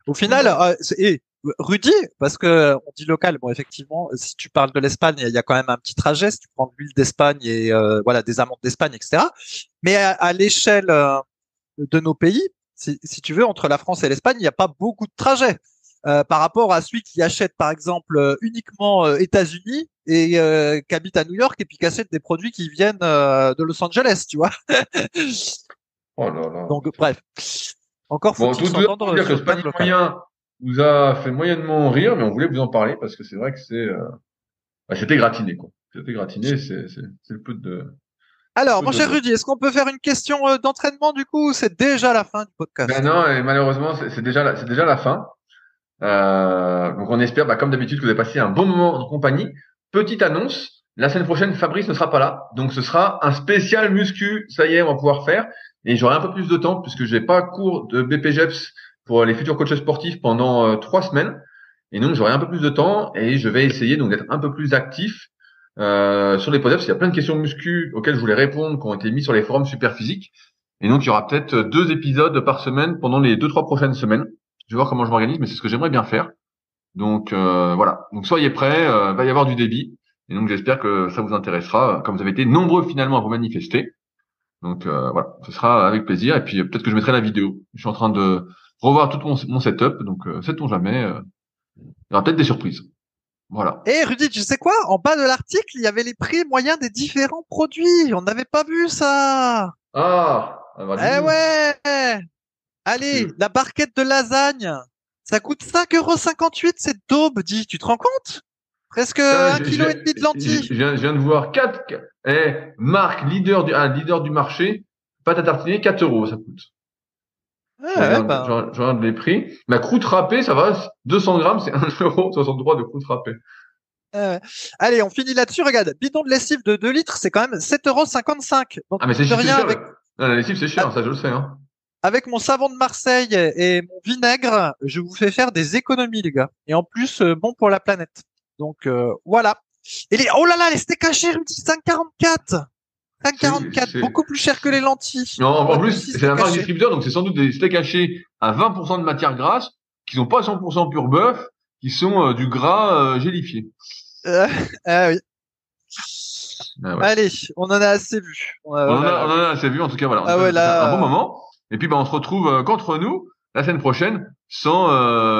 Au final, Rudy, parce que on dit local, effectivement, si tu parles de l'Espagne, il y a quand même un petit trajet. Si tu prends de l'huile d'Espagne et des amandes d'Espagne, etc. Mais à l'échelle de nos pays, si tu veux, entre la France et l'Espagne, il n'y a pas beaucoup de trajets par rapport à celui qui achète, par exemple, uniquement États-Unis et qui habite à New York et puis qui achète des produits qui viennent de Los Angeles, tu vois. Oh là là. Donc, bref. Encore faut-il s'entendre dire que ce panier moyen vous a fait moyennement rire, mais on voulait vous en parler parce que c'est vrai que c'était gratiné, quoi. C'était gratiné, c'est le peu de Alors, mon cher Rudy, est-ce qu'on peut faire une question d'entraînement du coup, ou c'est déjà la fin du podcast? Ben non, et malheureusement, c'est déjà la fin. Donc on espère, comme d'habitude, que vous avez passé un bon moment en compagnie. Petite annonce, la semaine prochaine, Fabrice ne sera pas là, donc ce sera un spécial muscu. Ça y est, on va pouvoir faire, et j'aurai un peu plus de temps puisque je n'ai pas cours de BPGEPS pour les futurs coachs sportifs pendant 3 semaines, et donc j'aurai un peu plus de temps et je vais essayer donc d'être un peu plus actif sur les pods-ups. Il y a plein de questions muscu auxquelles je voulais répondre qui ont été mis sur les forums Superphysique, et donc il y aura peut-être 2 épisodes par semaine pendant les 2-3 prochaines semaines. Je vais voir comment je m'organise, mais c'est ce que j'aimerais bien faire. Donc voilà. Donc soyez prêts, va y avoir du débit. Et donc j'espère que ça vous intéressera, comme vous avez été nombreux finalement à vous manifester. Donc voilà, ce sera avec plaisir. Et puis peut-être que je mettrai la vidéo. Je suis en train de revoir tout mon setup, donc sait-on jamais. Il y aura peut-être des surprises. Voilà. Et Rudy, tu sais quoi? En bas de l'article, il y avait les prix moyens des différents produits. On n'avait pas vu ça. Ah, Eh ouais. Allez, la barquette de lasagne, ça coûte 5,58 €, c'est daube, dis, tu te rends compte? Presque 1,5 kg de lentilles. Je viens de voir 4, marque leader du marché, pâte à tartiner, 4 €, ça coûte. Je regarde les prix. Ma croûte râpée, ça va, 200 grammes, c'est 1,63 € de croûte râpée. Allez, on finit là-dessus, regarde, bidon de lessive de 2 litres, c'est quand même 7,55 €. Donc, mais c'est cher. avec... Non, la lessive, c'est cher, ça je le sais, hein. Avec mon savon de Marseille et mon vinaigre, je vous fais faire des économies, les gars. Et en plus, bon pour la planète. Donc, voilà. Et oh là là, les steaks hachés, Rudy, 5,44 €. 5,44 €, beaucoup plus cher que les lentilles. Non, en plus, c'est la marque distributeur, donc c'est sans doute des steaks hachés à 20% de matière grasse, qui sont pas 100% pur bœuf, qui sont du gras gélifié. Oui. Ah ouais. Allez, on en a assez vu. On en a assez vu, en tout cas, voilà. Un bon moment. Et puis, on se retrouve qu'entre nous la semaine prochaine sans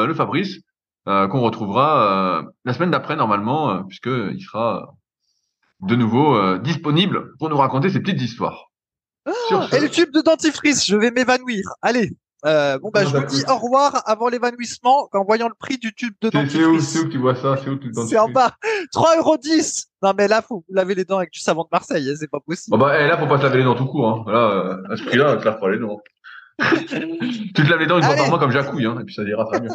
le Fabrice, qu'on retrouvera la semaine d'après normalement, puisque il sera de nouveau disponible pour nous raconter ses petites histoires. Et le tube de dentifrice, je vais m'évanouir. Allez. Je vous dis au revoir avant l'évanouissement en voyant le prix du tube de dentifrice. C'est où que tu vois ça? C'est où le tube de dentifrice? C'est en bas. 3,10 €. Non, mais là, faut vous laver les dents avec du savon de Marseille, c'est pas possible. Là, faut pas se laver les dents tout court, hein. Là, à ce prix-là, tu laves pas les dents. Tu te laves les dents une fois par mois comme Jacouille, hein, et puis ça ira très bien.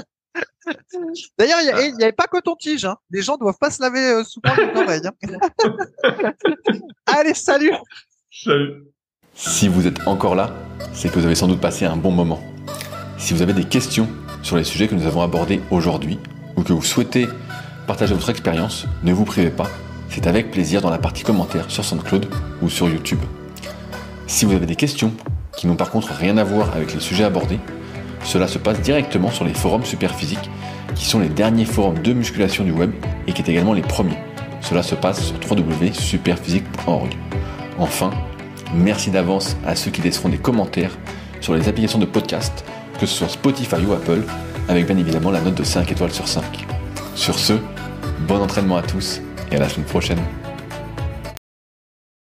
D'ailleurs, il n'y avait pas coton-tige, hein. Les gens doivent pas se laver souvent les oreilles, hein. Allez, salut! Salut! Si vous êtes encore là, c'est que vous avez sans doute passé un bon moment. Si vous avez des questions sur les sujets que nous avons abordés aujourd'hui, ou que vous souhaitez partager votre expérience, ne vous privez pas. C'est avec plaisir dans la partie commentaires sur SoundCloud ou sur YouTube. Si vous avez des questions qui n'ont par contre rien à voir avec les sujets abordés, cela se passe directement sur les forums Superphysique, qui sont les derniers forums de musculation du web et qui est également les premiers. Cela se passe sur www.superphysique.org. Enfin, merci d'avance à ceux qui laisseront des commentaires sur les applications de podcast, que ce soit Spotify ou Apple, avec bien évidemment la note de 5 étoiles sur 5. Sur ce, bon entraînement à tous et à la semaine prochaine.